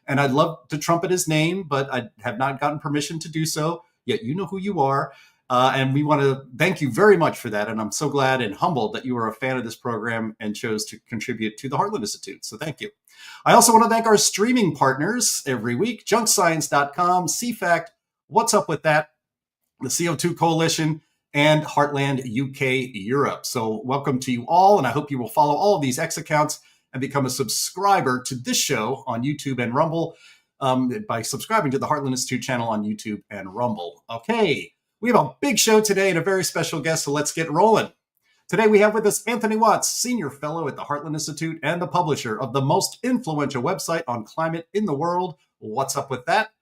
And I'd love to trumpet his name, but I have not gotten permission to do so. Yet you know who you are. And we want to thank you very much for that. And I'm so glad and humbled that you are a fan of this program and chose to contribute to the Heartland Institute. So thank you. I also want to thank our streaming partners every week, junkscience.com, CFACT, What's Up With That, the CO2 Coalition, and Heartland UK Europe. So welcome to you all, and I hope you will follow all of these X accounts and become a subscriber to this show on YouTube and Rumble by subscribing to the Heartland Institute channel on YouTube and Rumble. Okay, we have a big show today and a very special guest, so let's get rolling. Today we have with us Anthony Watts, Senior Fellow at the Heartland Institute and the publisher of the most influential website on climate in the world, What's Up With That?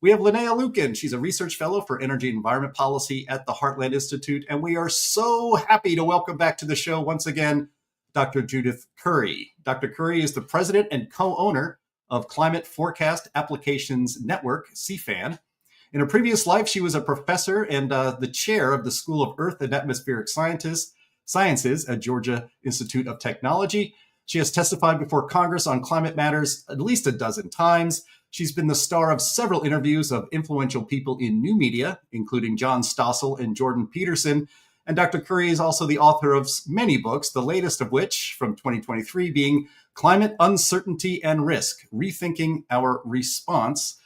We have Linnea Lukin. She's a research fellow for energy and environment policy at the Heartland Institute. And we are so happy to welcome back to the show once again, Dr. Judith Curry. Dr. Curry is the president and co-owner of Climate Forecast Applications Network, CFAN. In a previous life, she was a professor and the chair of the School of Earth and Atmospheric Sciences at Georgia Institute of Technology. She has testified before Congress on climate matters at least a dozen times. She's been the star of several interviews of influential people in new media, including John Stossel and Jordan Peterson. And Dr. Curry is also the author of many books, the latest of which, from 2023, being Climate Uncertainty and Risk, Rethinking Our Response,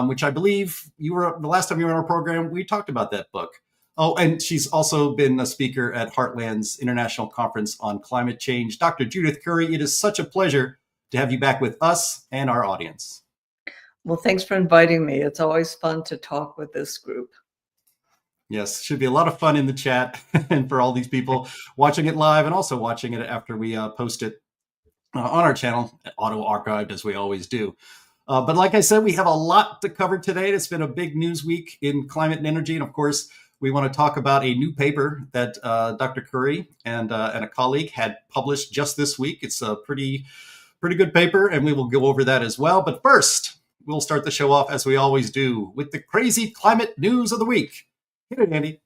which I believe the last time you were on our program, we talked about that book. Oh, and she's also been a speaker at Heartland's International Conference on Climate Change. Dr. Judith Curry, it is such a pleasure to have you back with us and our audience. Well, thanks for inviting me. It's always fun to talk with this group. Yes, should be a lot of fun in the chat and for all these people watching it live and also watching it after we post it on our channel, auto-archived as we always do. But like I said, we have a lot to cover today. It's been a big news week in climate and energy. And of course, we want to talk about a new paper that Dr. Curry and a colleague had published just this week. It's a pretty good paper, and we will go over that as well. But first, we'll start the show off as we always do with the crazy climate news of the week. Hit it, Andy.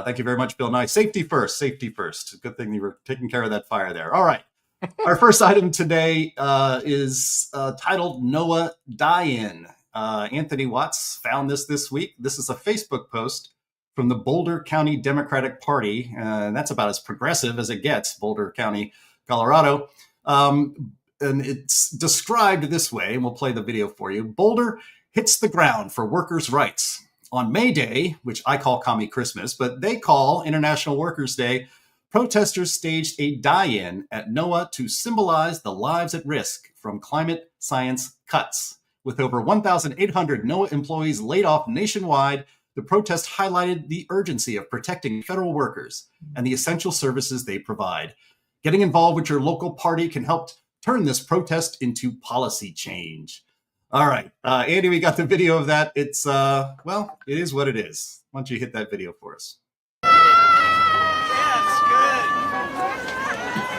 Thank you very much, Bill Nye. Safety first, safety first. Good thing you were taking care of that fire there. All right. Our first item today is titled NOAA Dyin. Anthony Watts found this week. This is a Facebook post from the Boulder County Democratic Party. And that's about as progressive as it gets, Boulder County, Colorado. And it's described this way, and we'll play the video for you. Boulder hits the ground for workers' rights. On May Day, which I call Commie Christmas, but they call International Workers' Day, protesters staged a die-in at NOAA to symbolize the lives at risk from climate science cuts. With over 1,800 NOAA employees laid off nationwide, the protest highlighted the urgency of protecting federal workers and the essential services they provide. Getting involved with your local party can help turn this protest into policy change. All right, Andy, we got the video of that. It's, well, it is what it is. Why don't you hit that video for us? Yes, good.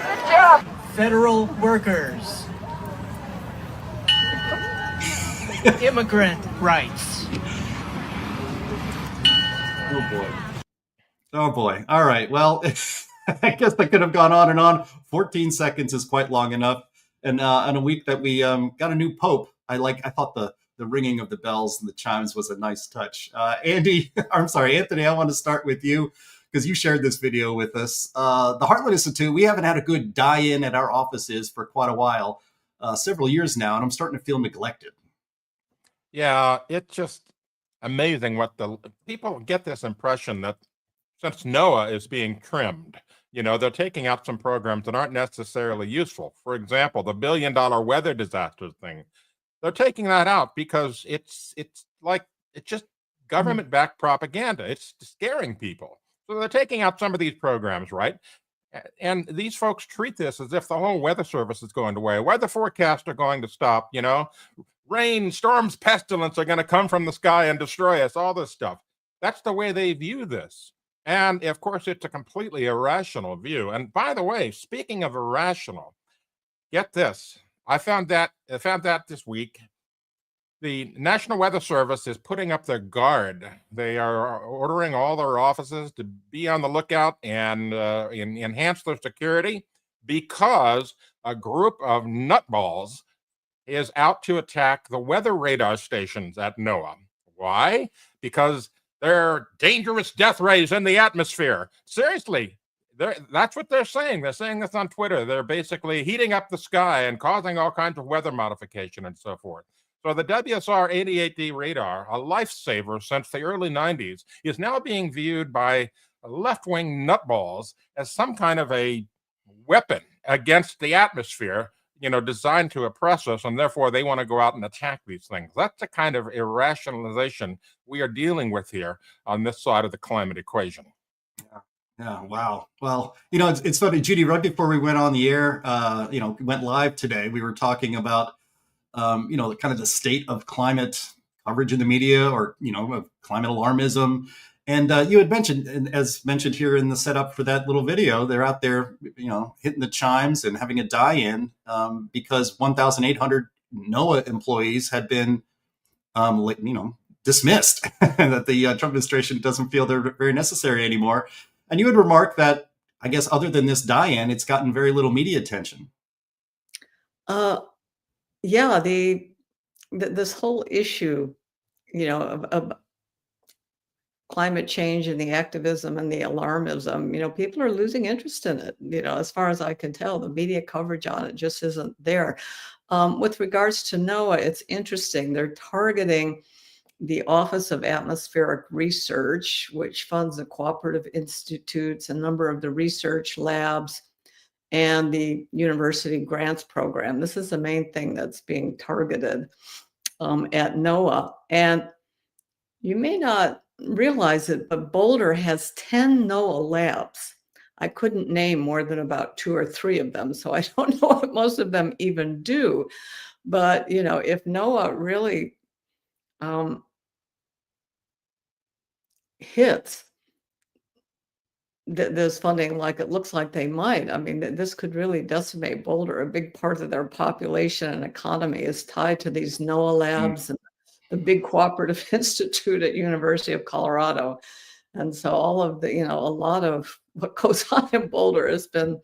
Good job. Federal workers. Immigrant rights. Oh, boy. Oh, boy. All right, well, I guess I could have gone on and on. 14 seconds is quite long enough. And on a week that we got a new pope, I thought the ringing of the bells and the chimes was a nice touch. Anthony, I want to start with you because you shared this video with us. The Heartland Institute, we haven't had a good die-in at our offices for quite a while, several years now, and I'm starting to feel neglected. Yeah, it's just amazing what people get this impression that since NOAA is being trimmed, they're taking out some programs that aren't necessarily useful. For example, the $1 billion weather disasters thing. They're taking that out because it's just government-backed propaganda. It's scaring people. So they're taking out some of these programs, right? And these folks treat this as if the whole weather service is going away. Weather forecasts are going to stop, rain, storms, pestilence are going to come from the sky and destroy us, all this stuff. That's the way they view this. And of course, it's a completely irrational view. And by the way, speaking of irrational, get this. I found that this week. the National Weather Service is putting up their guard. They are ordering all their offices to be on the lookout and enhance their security because a group of nutballs is out to attack the weather radar stations at NOAA. Why? Because there are dangerous death rays in the atmosphere. Seriously, that's what they're saying. They're saying this on Twitter. They're basically heating up the sky and causing all kinds of weather modification and so forth. So the WSR 88D radar, a lifesaver since the early 90s, is now being viewed by left-wing nutballs as some kind of a weapon against the atmosphere, designed to oppress us, and therefore they want to go out and attack these things. That's the kind of irrationalization we are dealing with here on this side of the climate equation. Yeah, wow. Well, it's funny, Judy, right before we went on the air, went live today, we were talking about kind of the state of climate coverage in the media, or, of climate alarmism. And you had mentioned, and as mentioned here in the setup for that little video, they're out there, hitting the chimes and having a Dyin because 1,800 NOAA employees had been, dismissed, and that the Trump administration doesn't feel they're very necessary anymore. And you had remarked that, I guess, other than this Dyin, it's gotten very little media attention. Yeah, this whole issue, of climate change and the activism and the alarmism, people are losing interest in it. As far as I can tell, the media coverage on it just isn't there. With regards to NOAA, it's interesting. They're targeting the Office of Atmospheric Research, which funds the cooperative institutes, a number of the research labs, and the university grants program. This is the main thing that's being targeted at NOAA. And you may not realize it, but Boulder has 10 NOAA labs. I couldn't name more than about 2 or 3 of them, so I don't know what most of them even do. But, if NOAA really hits this funding like it looks like they might, this could really decimate Boulder. A big part of their population and economy is tied to these NOAA labs and the big cooperative institute at University of Colorado. And so all of the, a lot of what goes on in Boulder has been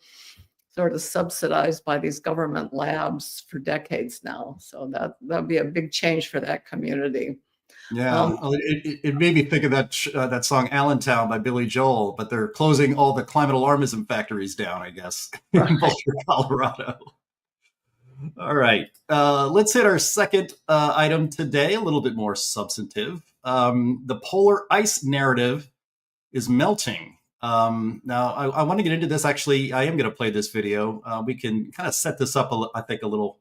sort of subsidized by these government labs for decades now. So that'd be a big change for that community. Yeah, it made me think of that song "Allentown" by Billy Joel, but they're closing all the climate alarmism factories down, I guess, in Boulder, Colorado. All right, let's hit our second item today, a little bit more substantive. The polar ice narrative is melting. Now, I want to get into this. Actually, I am going to play this video. We can kind of set this up, I think, a little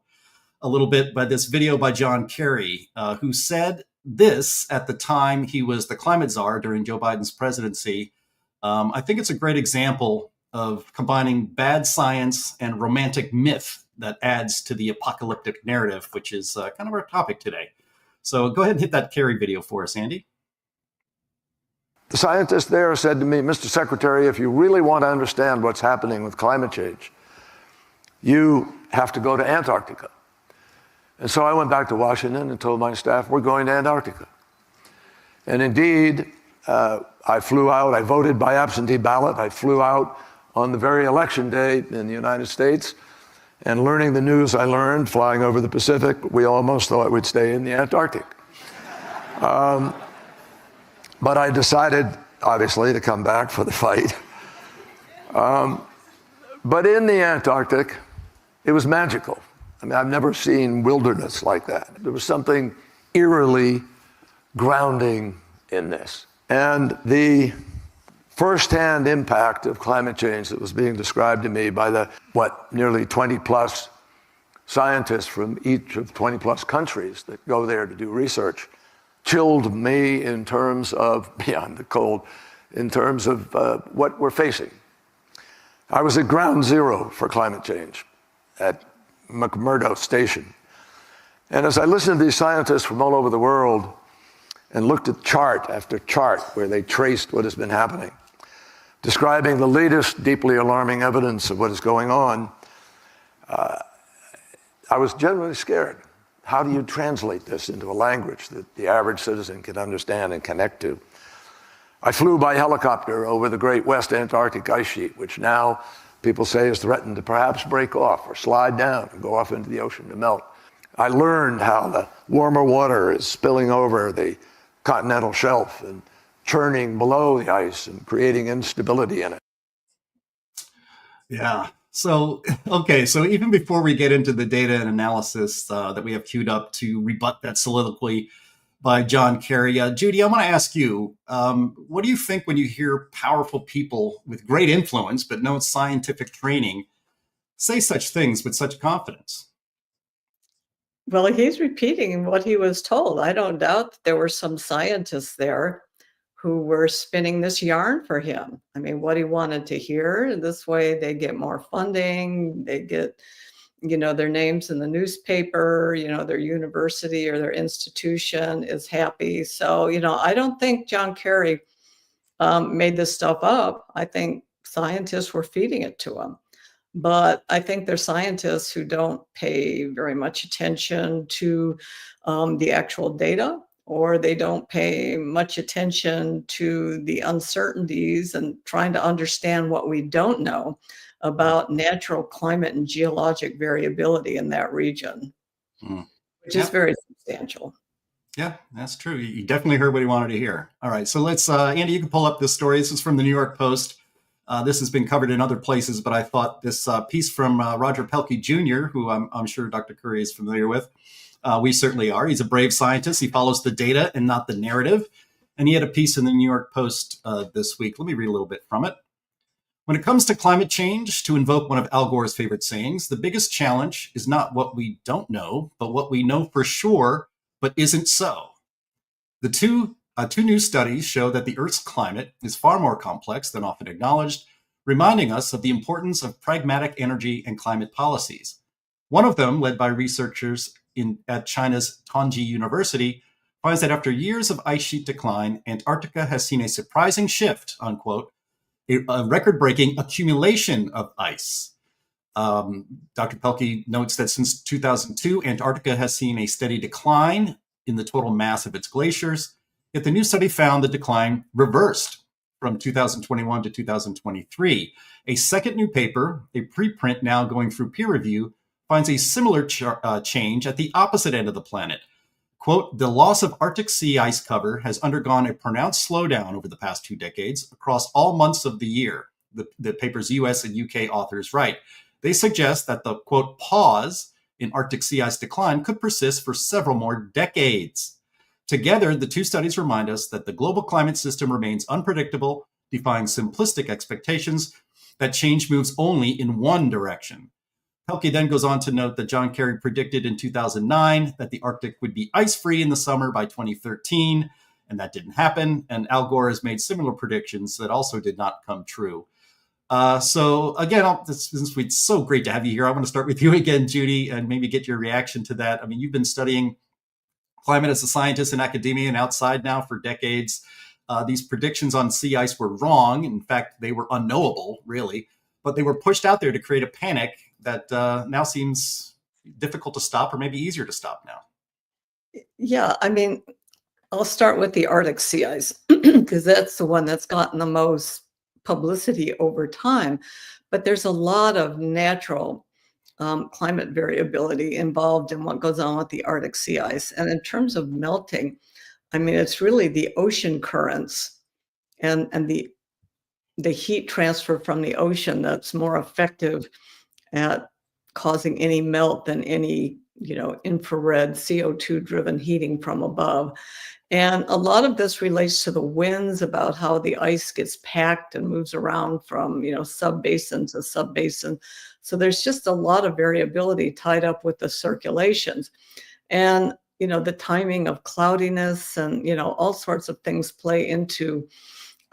bit by this video by Judith Curry, who said this at the time he was the climate czar during Joe Biden's presidency. I think it's a great example of combining bad science and romantic myth that adds to the apocalyptic narrative, which is kind of our topic today. So go ahead and hit that Curry video for us, Andy. The scientist there said to me, "Mr. Secretary, if you really want to understand what's happening with climate change, you have to go to Antarctica." And so I went back to Washington and told my staff, we're going to Antarctica. And indeed, I flew out. I voted by absentee ballot. I flew out on the very election day in the United States. And learning the news I learned, flying over the Pacific, we almost thought we'd stay in the Antarctic. But I decided, obviously, to come back for the fight. But in the Antarctic, it was magical. I've never seen wilderness like that. There was something eerily grounding in this. And the firsthand impact of climate change that was being described to me by nearly 20 plus scientists from each of 20 plus countries that go there to do research chilled me in terms of, beyond the cold, in terms of what we're facing. I was at ground zero for climate change at McMurdo Station. And as I listened to these scientists from all over the world and looked at chart after chart where they traced what has been happening, describing the latest deeply alarming evidence of what is going on, I was genuinely scared. How do you translate this into a language that the average citizen can understand and connect to? I flew by helicopter over the great West Antarctic ice sheet, which now people say is threatened to perhaps break off or slide down and go off into the ocean to melt. I learned how the warmer water is spilling over the continental shelf and churning below the ice and creating instability in it. Yeah. So, okay. So even before we get into the data and analysis that we have queued up to rebut that soliloquy by John Kerry, Judy, I want to ask you, what do you think when you hear powerful people with great influence but no scientific training say such things with such confidence? Well, he's repeating what he was told. I don't doubt that there were some scientists there who were spinning this yarn for him. I mean, what he wanted to hear. This way they get more funding, they get, their names in the newspaper, their university or their institution is happy. So, I don't think John Kerry made this stuff up. I think scientists were feeding it to him. But I think they're scientists who don't pay very much attention to the actual data, or they don't pay much attention to the uncertainties and trying to understand what we don't know about natural climate and geologic variability in that region, which is very substantial. Yeah, that's true. You definitely heard what he wanted to hear. All right, so let's, Andy, you can pull up this story. This is from the New York Post. This has been covered in other places, but I thought this piece from Roger Pelkey Jr., who I'm sure Dr. Curry is familiar with. We certainly are. He's a brave scientist. He follows the data and not the narrative. And he had a piece in the New York Post this week. Let me read a little bit from it. When it comes to climate change, to invoke one of Al Gore's favorite sayings, the biggest challenge is not what we don't know, but what we know for sure, but isn't so. The two new studies show that the Earth's climate is far more complex than often acknowledged, reminding us of the importance of pragmatic energy and climate policies. One of them, led by researchers at China's Tongji University, finds that after years of ice sheet decline, Antarctica has seen a surprising shift, unquote, a record-breaking accumulation of ice. Dr. Pelkey notes that since 2002, Antarctica has seen a steady decline in the total mass of its glaciers. Yet the new study found the decline reversed from 2021 to 2023. A second new paper, a preprint now going through peer review, finds a similar change at the opposite end of the planet. Quote, the loss of Arctic sea ice cover has undergone a pronounced slowdown over the past 2 decades across all months of the year, the paper's US and UK authors write. They suggest that the, quote, pause in Arctic sea ice decline could persist for several more decades. Together, the two studies remind us that the global climate system remains unpredictable, defying simplistic expectations that change moves only in one direction. Pelkey then goes on to note that John Kerry predicted in 2009 that the Arctic would be ice-free in the summer by 2013, and that didn't happen. And Al Gore has made similar predictions that also did not come true. So again, it's so great to have you here. I want to start with you again, Judy, and maybe get your reaction to that. I mean, you've been studying climate as a scientist in academia and outside now for decades. These predictions on sea ice were wrong. In fact, they were unknowable, really, but they were pushed out there to create a panic that now seems difficult to stop, or maybe easier to stop now. Yeah, I mean, I'll start with the Arctic sea ice because that's the one that's gotten the most publicity over time. But there's a lot of natural climate variability involved in what goes on with the Arctic sea ice. And in terms of melting, I mean, it's really the ocean currents and the heat transfer from the ocean that's more effective at causing any melt than any, infrared CO2 driven heating from above. And a lot of this relates to the winds, about how the ice gets packed and moves around from, subbasin to subbasin. So there's just a lot of variability tied up with the circulations. And, the timing of cloudiness and, all sorts of things play into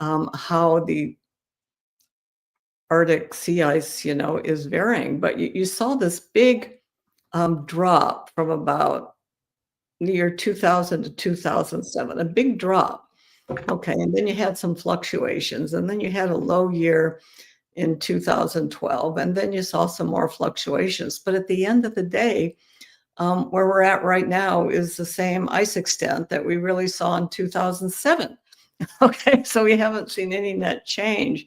how the Arctic sea ice, is varying. But you saw this big drop from about the year 2000 to 2007, a big drop. Okay, and then you had some fluctuations, and then you had a low year in 2012, and then you saw some more fluctuations. But at the end of the day, Where we're at right now is the same ice extent that we really saw in 2007. Okay, so we haven't seen any net change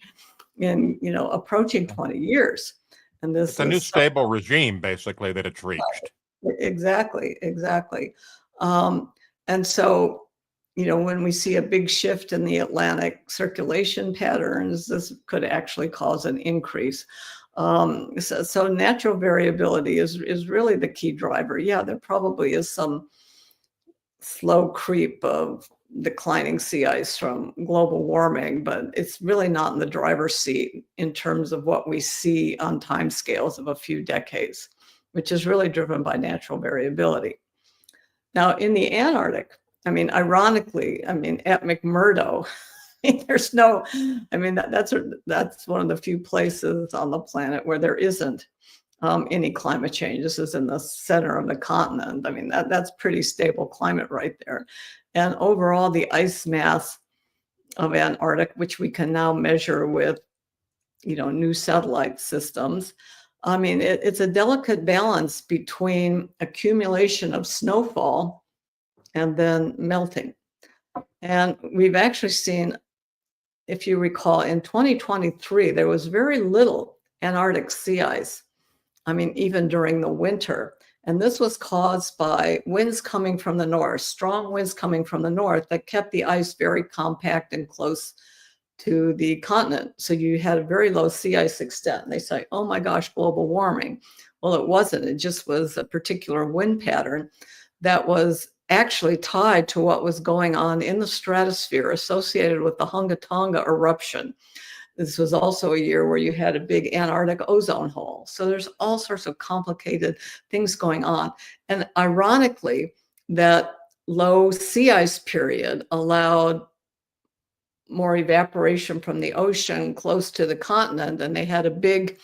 in, approaching 20 years. And this It's a new stable regime, basically, that it's reached. Exactly. And so, when we see a big shift in the Atlantic circulation patterns, this could actually cause an increase. So natural variability is really the key driver. Yeah, there probably is some slow creep of declining sea ice from global warming, but it's really not in the driver's seat in terms of what we see on timescales of a few decades, which is really driven by natural variability. Now, in the Antarctic, ironically, at McMurdo, there's no, that's one of the few places on the planet where there isn't any climate change. This is in the center of the continent. That's pretty stable climate right there. And overall, the ice mass of Antarctic, which we can now measure with, new satellite systems, it's a delicate balance between accumulation of snowfall and then melting. And we've actually seen, if you recall, in 2023, there was very little Antarctic sea ice. Even during the winter. And this was caused by winds coming from the north, strong winds coming from the north that kept the ice very compact and close to the continent. So you had a very low sea ice extent. And they say, oh my gosh, global warming. Well, it wasn't. It just was a particular wind pattern that was actually tied to what was going on in the stratosphere associated with the Hunga Tonga eruption. This was also a year where you had a big Antarctic ozone hole. So there's all sorts of complicated things going on. And ironically, that low sea ice period allowed more evaporation from the ocean close to the continent, and they had a big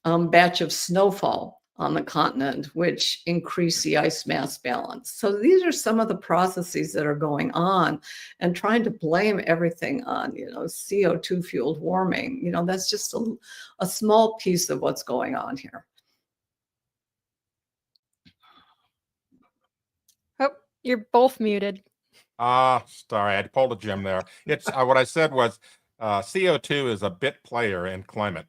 batch of snowfall on the continent, which increased the ice mass balance. So these are some of the processes that are going on, and trying to blame everything on, CO2 fueled warming, that's just a small piece of what's going on here. Oh, you're both muted. Sorry, I pulled a Jim there. It's what I said was CO2 is a bit player in climate.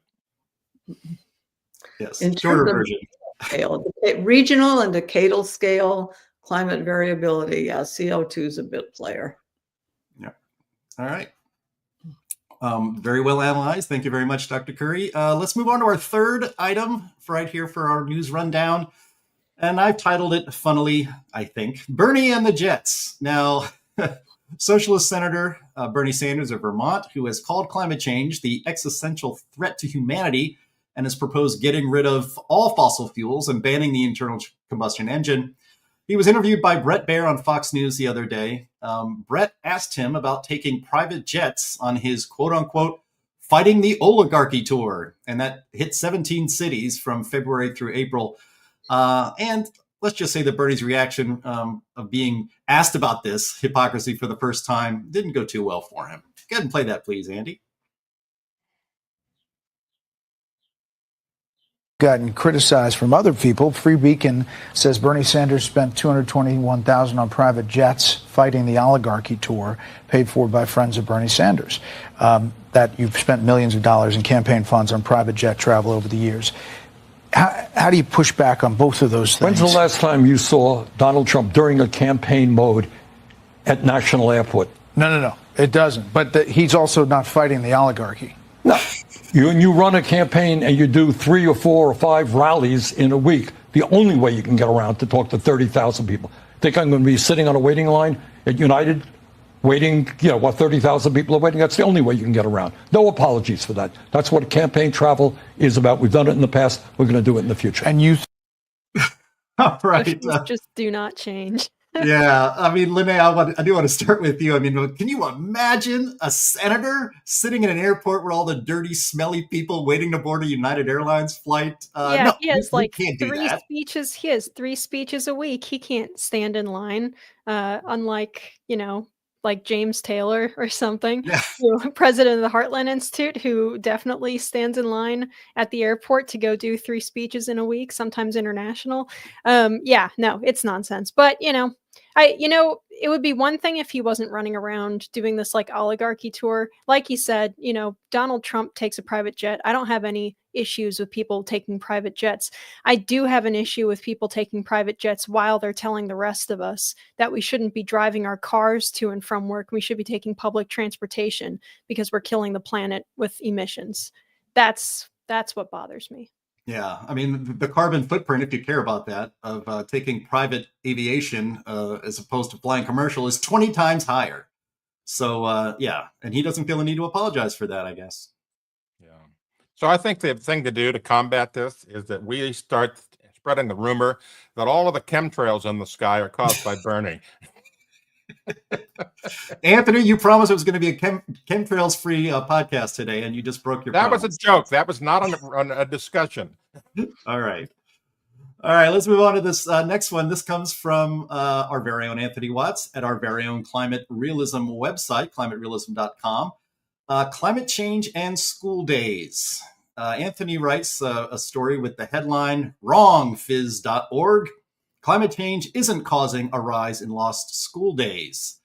Yes, In shorter terms of version. Scale, regional and decadal scale, climate variability, yeah, CO2 is a bit player. Yeah. All right. Very well analyzed. Thank you very much, Dr. Curry. Let's move on to our third item right here for our news rundown. And I've titled it, funnily, I think, Bernie and the Jets. Now, Socialist Senator Bernie Sanders of Vermont, who has called climate change the existential threat to humanity and has proposed getting rid of all fossil fuels and banning the internal combustion engine. He was interviewed by Bret Baier on Fox News the other day. Bret asked him about taking private jets on his quote-unquote fighting the oligarchy tour, and that hit 17 cities from February through April. And let's just say that Bernie's reaction of being asked about this hypocrisy for the first time didn't go too well for him. Go ahead and play that, please, Andy. Gotten criticized from other people. Free Beacon says Bernie Sanders spent $221,000 on private jets fighting the oligarchy tour, paid for by friends of Bernie Sanders. That you've spent millions of dollars in campaign funds on private jet travel over the years. How do you push back on both of those things? When's the last time you saw Donald Trump during a campaign mode at National Airport? No. It doesn't. But he's also not fighting the oligarchy. No. You run a campaign and you do 3 or 4 or 5 rallies in a week. The only way you can get around to talk to 30,000 people. Think I'm going to be sitting on a waiting line at United, waiting, 30,000 people are waiting? That's the only way you can get around. No apologies for that. That's what campaign travel is about. We've done it in the past. We're going to do it in the future. And you... All right. Just do not change. Yeah, Linnea, I do want to start with you. Can you imagine a senator sitting in an airport where all the dirty, smelly people waiting to board a United Airlines flight? Yeah, no, he has can't do 3 that. speeches. He has 3 speeches a week. He can't stand in line. Unlike, like James Taylor or something, Yeah. president of the Heartland Institute, who definitely stands in line at the airport to go do 3 speeches in a week, sometimes international. Yeah, no, it's nonsense. But, it would be one thing if he wasn't running around doing this like oligarchy tour. Like he said, Donald Trump takes a private jet. I don't have any issues with people taking private jets. I do have an issue with people taking private jets while they're telling the rest of us that we shouldn't be driving our cars to and from work. We should be taking public transportation because we're killing the planet with emissions. That's what bothers me. Yeah, I mean, the carbon footprint, if you care about that, of taking private aviation as opposed to flying commercial is 20 times higher. So, yeah, and he doesn't feel the need to apologize for that, I guess. Yeah. So I think the thing to do to combat this is that we start spreading the rumor that all of the chemtrails in the sky are caused by burning. Anthony, you promised it was going to be a chemtrails-free podcast today, and you just broke your That promise. was a joke. That was not on a discussion. All right. All right, let's move on to this next one. This comes from our very own Anthony Watts at our very own Climate Realism website, climaterealism.com. Climate change and school days. Anthony writes a story with the headline, wrongphys.org. Climate change isn't causing a rise in lost school days.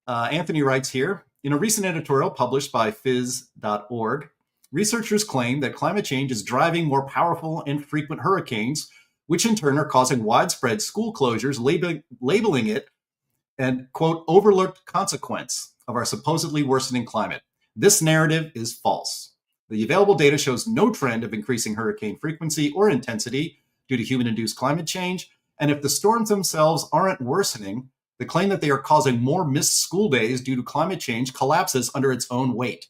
Anthony writes here, in a recent editorial published by phys.org, researchers claim that climate change is driving more powerful and frequent hurricanes, which in turn are causing widespread school closures, labeling it an, quote, overlooked consequence of our supposedly worsening climate. This narrative is false. The available data shows no trend of increasing hurricane frequency or intensity due to human-induced climate change. And if the storms themselves aren't worsening, the claim that they are causing more missed school days due to climate change collapses under its own weight.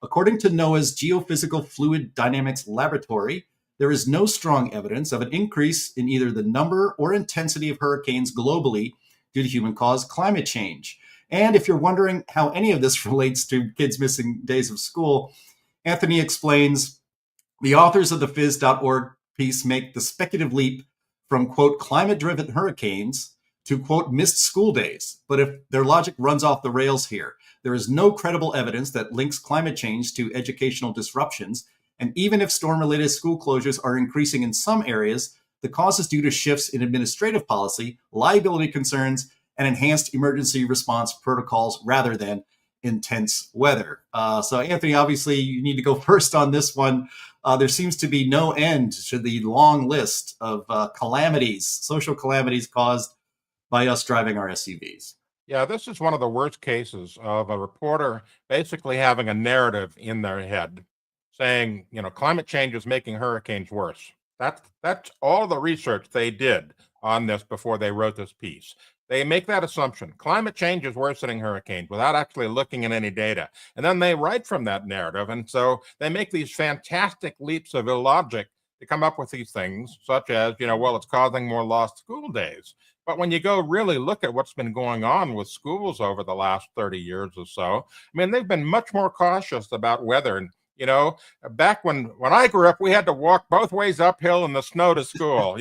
According to NOAA's Geophysical Fluid Dynamics Laboratory, there is no strong evidence of an increase in either the number or intensity of hurricanes globally due to human-caused climate change. And if you're wondering how any of this relates to kids missing days of school, Anthony explains, the authors of the phys.org piece make the speculative leap from, quote, climate-driven hurricanes to, quote, missed school days. But if their logic runs off the rails here, there is no credible evidence that links climate change to educational disruptions. And even if storm-related school closures are increasing in some areas, the cause is due to shifts in administrative policy, liability concerns, and enhanced emergency response protocols rather than intense weather. So, Anthony, obviously, you need to go first on this one. There seems to be no end to the long list of calamities, social calamities caused by us driving our SUVs. Yeah, this is one of the worst cases of a reporter basically having a narrative in their head saying, climate change is making hurricanes worse. That's all the research they did on this before they wrote this piece. They make that assumption. Climate change is worsening hurricanes without actually looking at any data. And then they write from that narrative. And so they make these fantastic leaps of illogic to come up with these things, such as, it's causing more lost school days. But when you go really look at what's been going on with schools over the last 30 years or so, they've been much more cautious about weather. And, back when I grew up, we had to walk both ways uphill in the snow to school,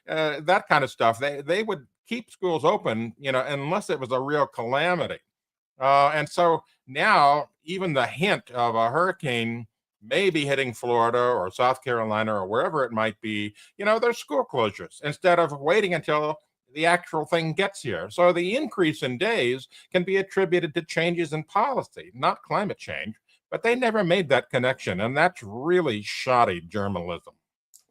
that kind of stuff. They would keep schools open, unless it was a real calamity. And so now even the hint of a hurricane may be hitting Florida or South Carolina or wherever it might be, there's school closures instead of waiting until the actual thing gets here. So the increase in days can be attributed to changes in policy, not climate change, but they never made that connection. And that's really shoddy journalism.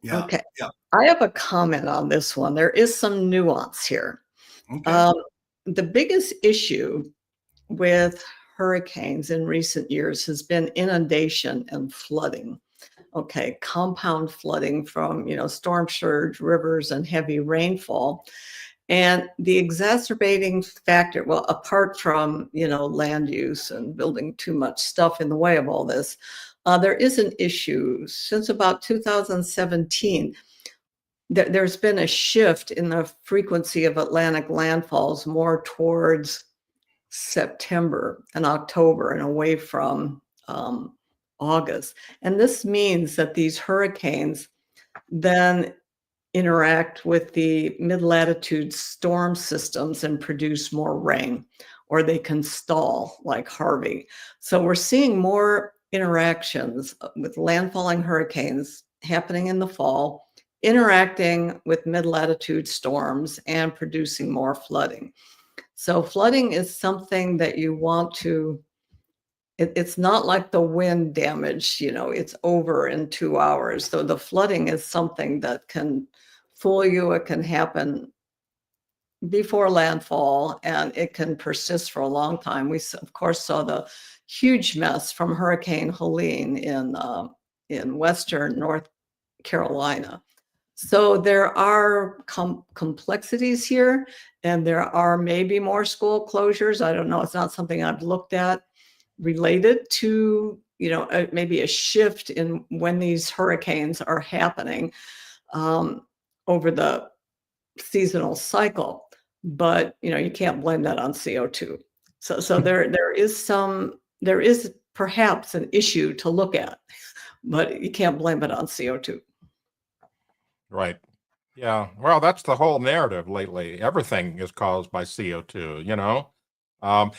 Yeah. Okay. Yeah. I have a comment on this one. There is some nuance here. Okay. The biggest issue with hurricanes in recent years has been inundation and flooding. Okay, compound flooding from, storm surge, rivers, and heavy rainfall. And the exacerbating factor, well, apart from, land use and building too much stuff in the way of all this, there is an issue. Since about 2017, there's been a shift in the frequency of Atlantic landfalls more towards September and October and away from August. And this means that these hurricanes then interact with the mid-latitude storm systems and produce more rain, or they can stall like Harvey. So we're seeing more interactions with landfalling hurricanes happening in the fall, interacting with mid-latitude storms and producing more flooding. So flooding is something that you want to, it's not like the wind damage, it's over in 2 hours. So the flooding is something that can fool you. It can happen before landfall, and it can persist for a long time. We, of course, saw the huge mess from Hurricane Helene in western North Carolina. So there are complexities here, and there are maybe more school closures. I don't know. It's not something I've looked at related to, maybe a shift in when these hurricanes are happening over the seasonal cycle. But you can't blame that on CO2. So there is perhaps an issue to look at, but you can't blame it on CO2. Right. Yeah. Well, that's the whole narrative lately. Everything is caused by CO2,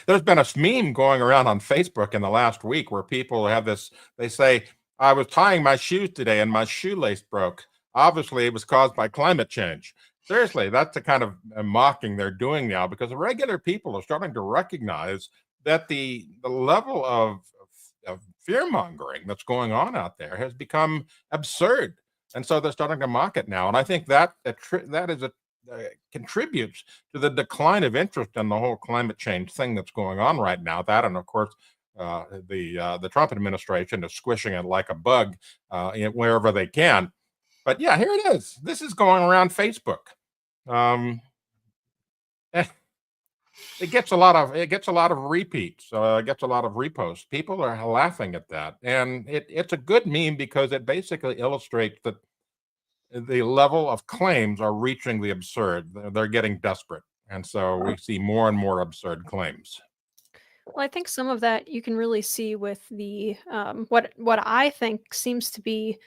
There's been a meme going around on Facebook in the last week where people have this, they say, I was tying my shoes today and my shoelace broke. Obviously, it was caused by climate change. Seriously, that's the kind of mocking they're doing now, because the regular people are starting to recognize that the level of fear-mongering that's going on out there has become absurd. And so they're starting to mock it now. And I think that contributes to the decline of interest in the whole climate change thing that's going on right now. That, and of course, the Trump administration is squishing it like a bug wherever they can. But yeah, here it is. This is going around Facebook. It gets a lot of repeats. It gets a lot of reposts. People are laughing at that, and it's a good meme because it basically illustrates that the level of claims are reaching the absurd. They're getting desperate, and so we see more and more absurd claims. Well, I think some of that you can really see with the what I think seems to be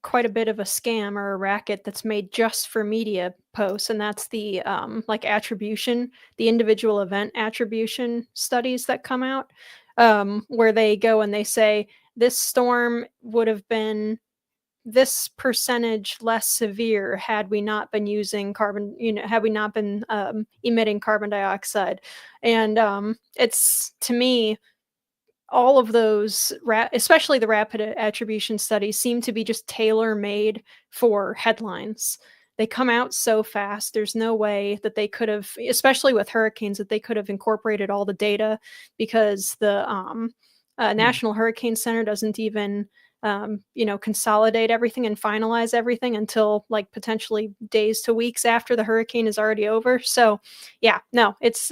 quite a bit of a scam or a racket that's made just for media posts, and that's the attribution, the individual event attribution studies that come out, where they go and they say this storm would have been this percentage less severe had we not been using carbon, had we not been emitting carbon dioxide. And it's, to me, all of those, especially the rapid attribution studies, seem to be just tailor-made for headlines. They come out so fast. There's no way that they could have, especially with hurricanes, that they could have incorporated all the data, because the National Hurricane Center doesn't even consolidate everything and finalize everything until potentially days to weeks after the hurricane is already over. So yeah, no, it's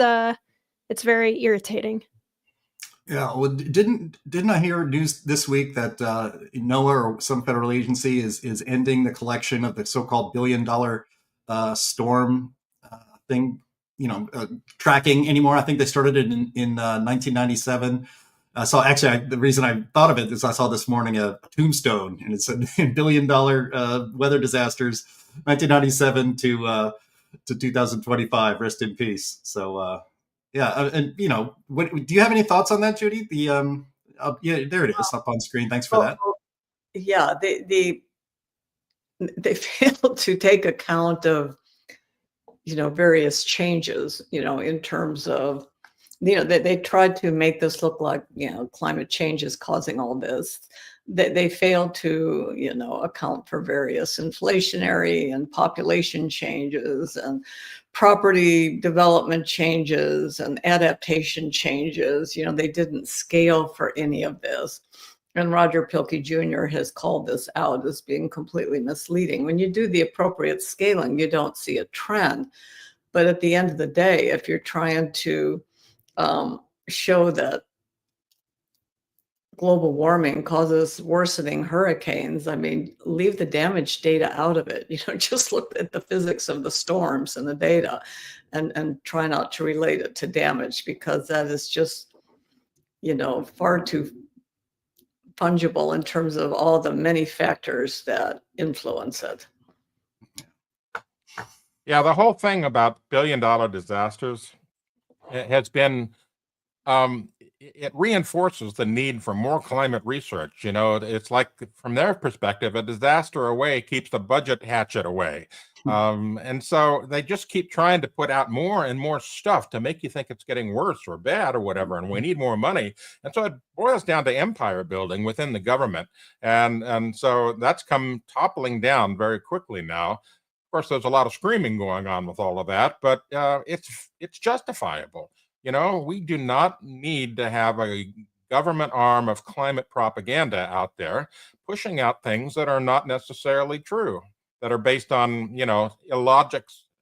very irritating. Yeah, well, didn't I hear news this week that NOAA or some federal agency is ending the collection of the so-called $billion storm thing, tracking anymore? I think they started it in 1997. So actually, the reason I thought of it is I saw this morning a tombstone, and it's a $1 billion weather disasters, 1997 to 2025. Rest in peace. So. Yeah, and what do you have any thoughts on that, Judy? Yeah, there it is up on screen. Thanks for that. Yeah, they failed to take account of various changes. In terms of they tried to make this look like climate change is causing all this. They failed to account for various inflationary and population changes and property development changes and adaptation changes. They didn't scale for any of this. And Roger Pilkey Jr. has called this out as being completely misleading. When you do the appropriate scaling, you don't see a trend. But at the end of the day, if you're trying to show that global warming causes worsening hurricanes, leave the damage data out of it. Just look at the physics of the storms and the data and try not to relate it to damage, because that is just, far too fungible in terms of all the many factors that influence it. Yeah, the whole thing about $1 billion disasters, has been it reinforces the need for more climate research. You know, it's like from their perspective, a disaster away keeps the budget hatchet away. And so they just keep trying to put out more and more stuff to make you think it's getting worse or bad or whatever, and we need more money. And so it boils down to empire building within the government. And so that's come toppling down very quickly now. Of course, there's a lot of screaming going on with all of that, but it's justifiable. You know, we do not need to have a government arm of climate propaganda out there pushing out things that are not necessarily true, that are based on, you know,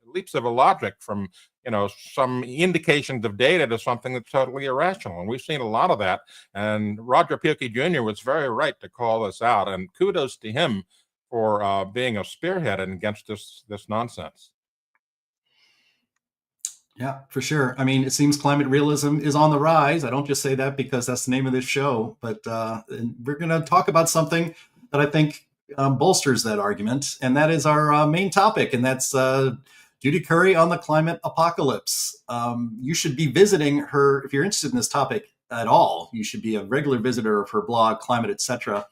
leaps of illogic from, you know, some indications of data to something that's totally irrational. And we've seen a lot of that. And Roger Pielke Jr. was very right to call this out. And kudos to him for being a spearhead against this nonsense. Yeah, for sure. I mean, it seems climate realism is on the rise. I don't just say that because that's the name of this show, but we're going to talk about something that I think bolsters that argument, and that is our main topic, and that's Judith Curry on the climate apocalypse. You should be visiting her if you're interested in this topic at all. You should be a regular visitor of her blog, Climate, Etc.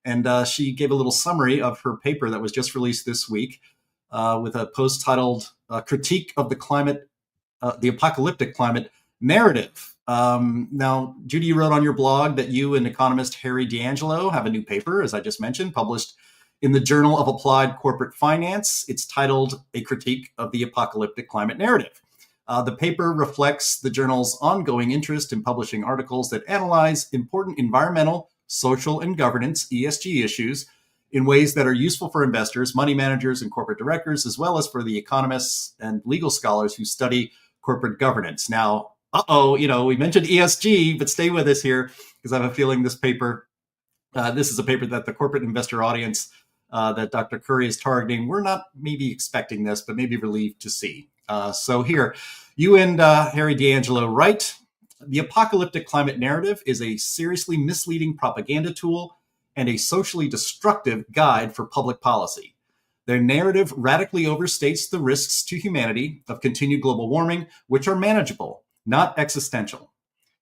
And she gave a little summary of her paper that was just released this week with a post titled "Critique of the Climate." The apocalyptic climate narrative. Now, Judy, you wrote on your blog that you and economist Harry DeAngelo have a new paper, as I just mentioned, published in the Journal of Applied Corporate Finance. It's titled A Critique of the Apocalyptic Climate Narrative. The paper reflects the journal's ongoing interest in publishing articles that analyze important environmental, social, and governance (ESG) issues in ways that are useful for investors, money managers, and corporate directors, as well as for the economists and legal scholars who study corporate governance. Now, we mentioned ESG, but stay with us here because I have a feeling this paper, this is a paper that the corporate investor audience that Dr. Curry is targeting, we're not maybe expecting this, but maybe relieved to see. So here, you and Harry DeAngelo write, the apocalyptic climate narrative is a seriously misleading propaganda tool and a socially destructive guide for public policy. Their narrative radically overstates the risks to humanity of continued global warming, which are manageable, not existential.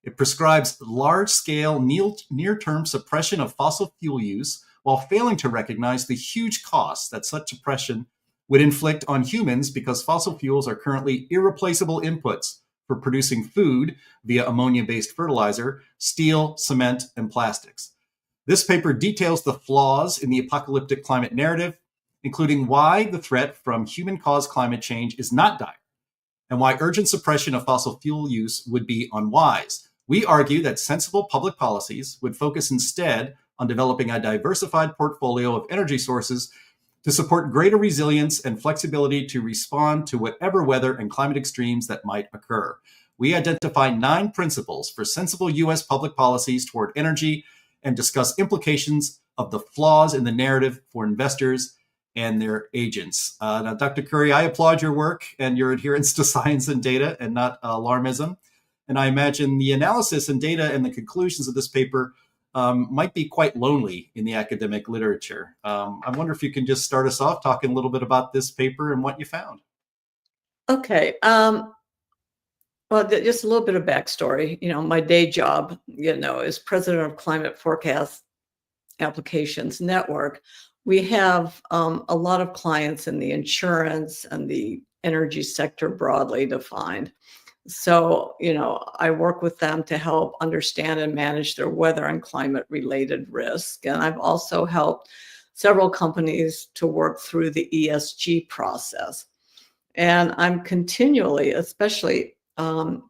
It prescribes large-scale, near-term suppression of fossil fuel use while failing to recognize the huge costs that such suppression would inflict on humans because fossil fuels are currently irreplaceable inputs for producing food via ammonia-based fertilizer, steel, cement, and plastics. This paper details the flaws in the apocalyptic climate narrative, including why the threat from human-caused climate change is not dire, and why urgent suppression of fossil fuel use would be unwise. We argue that sensible public policies would focus instead on developing a diversified portfolio of energy sources to support greater resilience and flexibility to respond to whatever weather and climate extremes that might occur. We identify 9 principles for sensible U.S. public policies toward energy and discuss implications of the flaws in the narrative for investors and their agents. Now, Dr. Curry, I applaud your work and your adherence to science and data and not alarmism. And I imagine the analysis and data and the conclusions of this paper might be quite lonely in the academic literature. I wonder if you can just start us off talking a little bit about this paper and what you found. Okay. Well, just a little bit of backstory. My day job, is president of Climate Forecast Applications Network. We have a lot of clients in the insurance and the energy sector broadly defined. So, I work with them to help understand and manage their weather and climate related risk. And I've also helped several companies to work through the ESG process. And I'm continually, especially my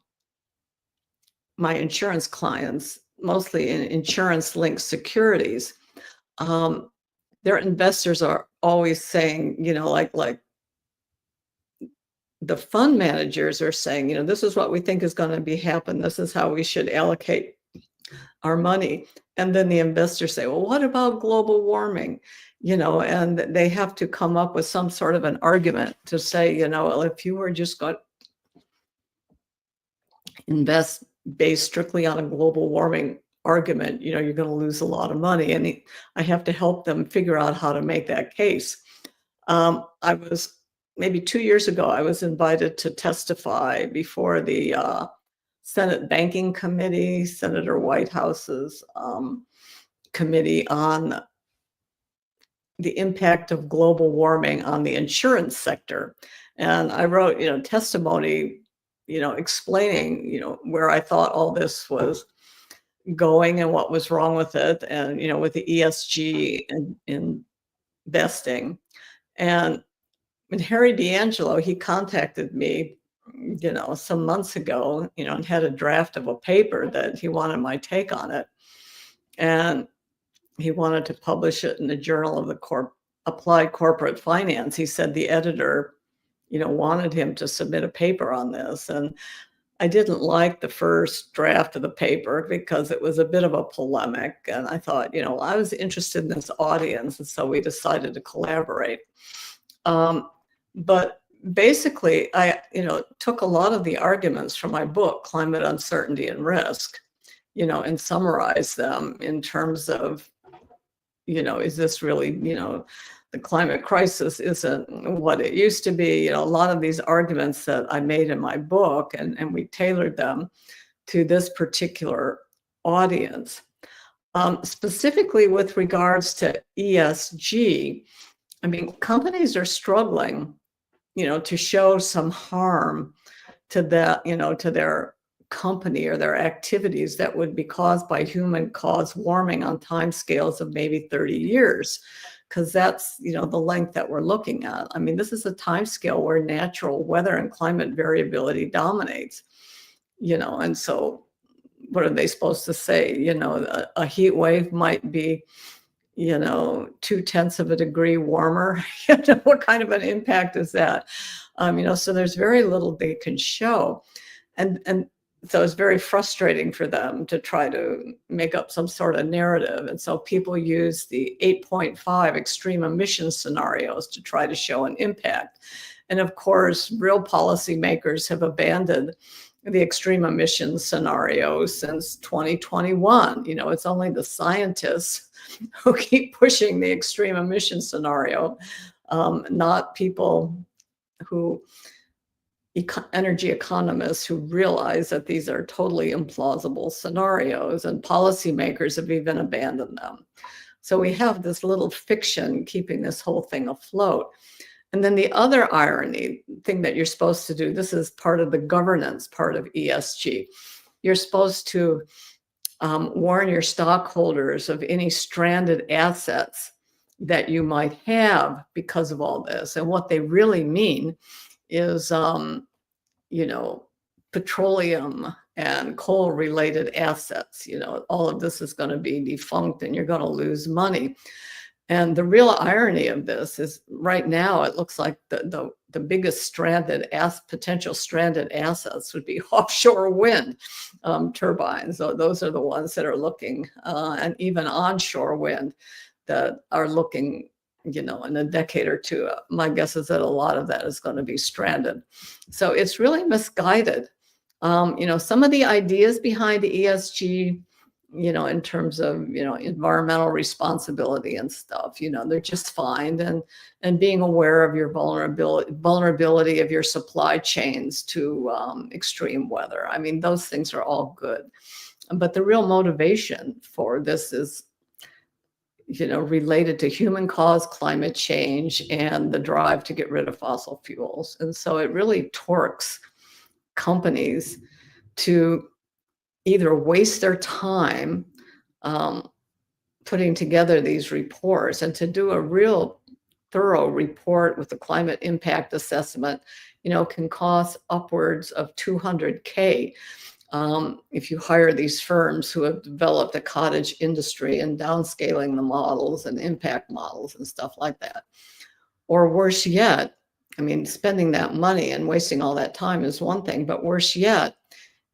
insurance clients, mostly in insurance-linked securities, their investors are always saying, like the fund managers are saying, this is what we think is going to happen. This is how we should allocate our money. And then the investors say, well, what about global warming? And they have to come up with some sort of an argument to say, well, if you were just going to invest based strictly on a global warming argument, you're going to lose a lot of money. And I have to help them figure out how to make that case. I was maybe 2 years ago, I was invited to testify before the Senate Banking Committee, Senator Whitehouse's committee on the impact of global warming on the insurance sector. And I wrote, testimony, explaining, where I thought all this was going and what was wrong with it, and, with the ESG and investing. And Harry DeAngelo, he contacted me, some months ago, and had a draft of a paper that he wanted my take on it. And he wanted to publish it in the Journal of the Applied Corporate Finance. He said the editor, wanted him to submit a paper on this. And I didn't like the first draft of the paper because it was a bit of a polemic. And I thought, I was interested in this audience. And so we decided to collaborate. But basically, I, took a lot of the arguments from my book, Climate Uncertainty and Risk, and summarized them in terms of, is this really, the climate crisis isn't what it used to be. A lot of these arguments that I made in my book, and we tailored them to this particular audience. Specifically with regards to ESG, I mean, companies are struggling, to show some harm to that, to their company or their activities that would be caused by human-caused warming on timescales of maybe 30 years, because that's, the length that we're looking at. I mean, this is a timescale where natural weather and climate variability dominates, and so what are they supposed to say? A heat wave might be, 0.2 of a degree warmer. What kind of an impact is that? So there's very little they can show. And so it's very frustrating for them to try to make up some sort of narrative. And so people use the 8.5 extreme emissions scenarios to try to show an impact. And of course, real policymakers have abandoned the extreme emissions scenarios since 2021. It's only the scientists who keep pushing the extreme emission scenario, not people who, energy economists who realize that these are totally implausible scenarios, and policymakers have even abandoned them. So we have this little fiction keeping this whole thing afloat. And then the other irony thing that you're supposed to do, this is part of the governance part of ESG. You're supposed to warn your stockholders of any stranded assets that you might have because of all this. And what they really mean is, petroleum and coal related assets. All of this is going to be defunct and you're going to lose money. And the real irony of this is right now, it looks like the biggest potential stranded assets would be offshore wind turbines. So those are the ones that are looking, and even onshore wind that are looking, in a decade or two. My guess is that a lot of that is going to be stranded. So it's really misguided. Some of the ideas behind ESG, in terms of, environmental responsibility and stuff, they're just fine. And being aware of your vulnerability of your supply chains to extreme weather. I mean, those things are all good. But the real motivation for this is, related to human-caused climate change and the drive to get rid of fossil fuels. And so it really torques companies to either waste their time putting together these reports, and to do a real thorough report with the climate impact assessment, can cost upwards of $200K if you hire these firms who have developed a cottage industry and downscaling the models and impact models and stuff like that. Or worse yet, I mean, spending that money and wasting all that time is one thing, but worse yet,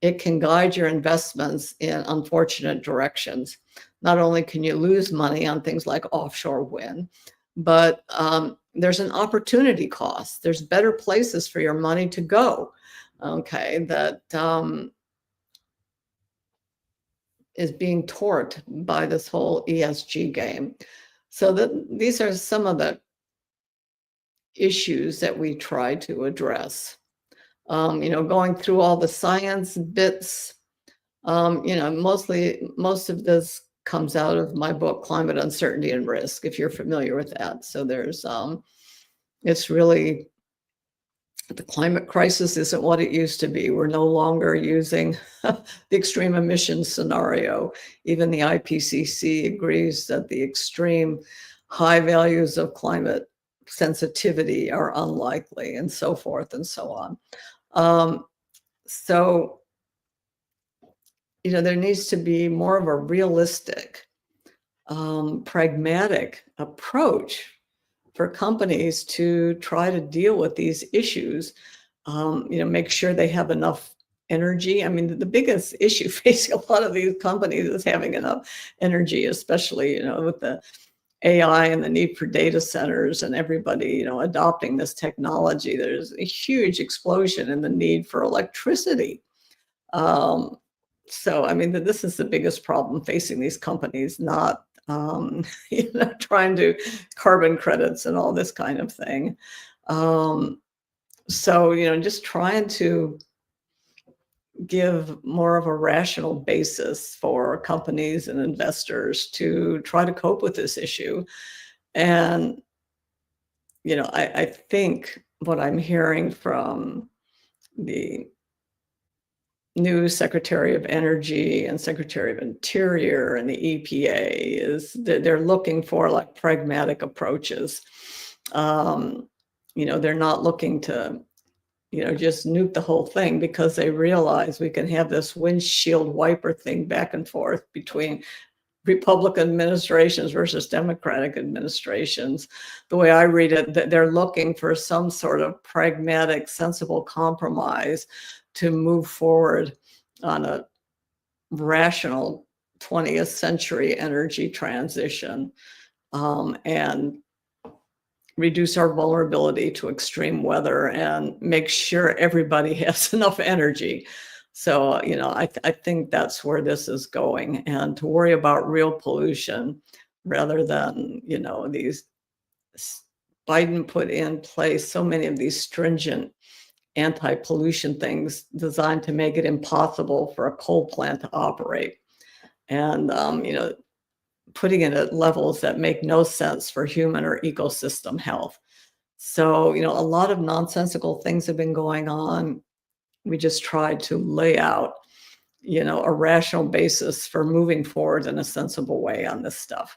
it can guide your investments in unfortunate directions. Not only can you lose money on things like offshore wind, but there's an opportunity cost. There's better places for your money to go, okay, that is being torqued by this whole ESG game. So these are some of the issues that we try to address. Going through all the science bits, most of this comes out of my book, Climate Uncertainty and Risk, if you're familiar with that. So it's really, the climate crisis isn't what it used to be. We're no longer using the extreme emissions scenario. Even the IPCC agrees that the extreme high values of climate sensitivity are unlikely, and so forth and so on. So, there needs to be more of a realistic, pragmatic approach for companies to try to deal with these issues. Make sure they have enough energy. I mean, the biggest issue facing a lot of these companies is having enough energy, especially, with the AI and the need for data centers and everybody, adopting this technology. There's a huge explosion in the need for electricity. So, I mean, this is the biggest problem facing these companies, not trying to carbon credits and all this kind of thing. So, just trying to give more of a rational basis for companies and investors to try to cope with this issue. And, I think what I'm hearing from the new Secretary of Energy and Secretary of Interior and the EPA is that they're looking for like pragmatic approaches. They're not looking to, just nuke the whole thing, because they realize we can have this windshield wiper thing back and forth between Republican administrations versus Democratic administrations. The way I read it, that they're looking for some sort of pragmatic, sensible compromise to move forward on a rational 20th century energy transition, and reduce our vulnerability to extreme weather and make sure everybody has enough energy. So, I think that's where this is going, and to worry about real pollution rather than, these Biden put in place so many of these stringent anti-pollution things designed to make it impossible for a coal plant to operate, and putting it at levels that make no sense for human or ecosystem health. So, a lot of nonsensical things have been going on. We just tried to lay out, a rational basis for moving forward in a sensible way on this stuff.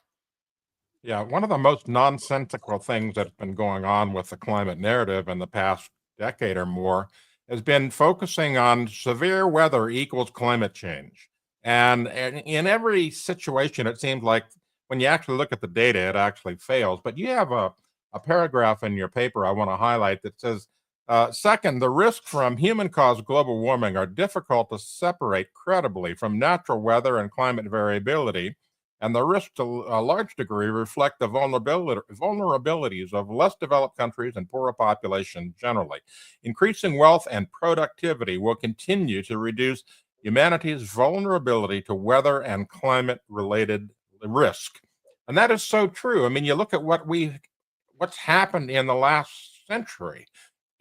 Yeah, one of the most nonsensical things that's been going on with the climate narrative in the past decade or more has been focusing on severe weather equals climate change. And in every situation, it seems like when you actually look at the data, it actually fails. But you have a paragraph in your paper I want to highlight that says, second, the risks from human-caused global warming are difficult to separate credibly from natural weather and climate variability, and the risks to a large degree reflect the vulnerabilities of less developed countries and poorer populations generally. Increasing wealth and productivity will continue to reduce humanity's vulnerability to weather and climate-related risk. And that is so true. I mean, you look at what's happened in the last century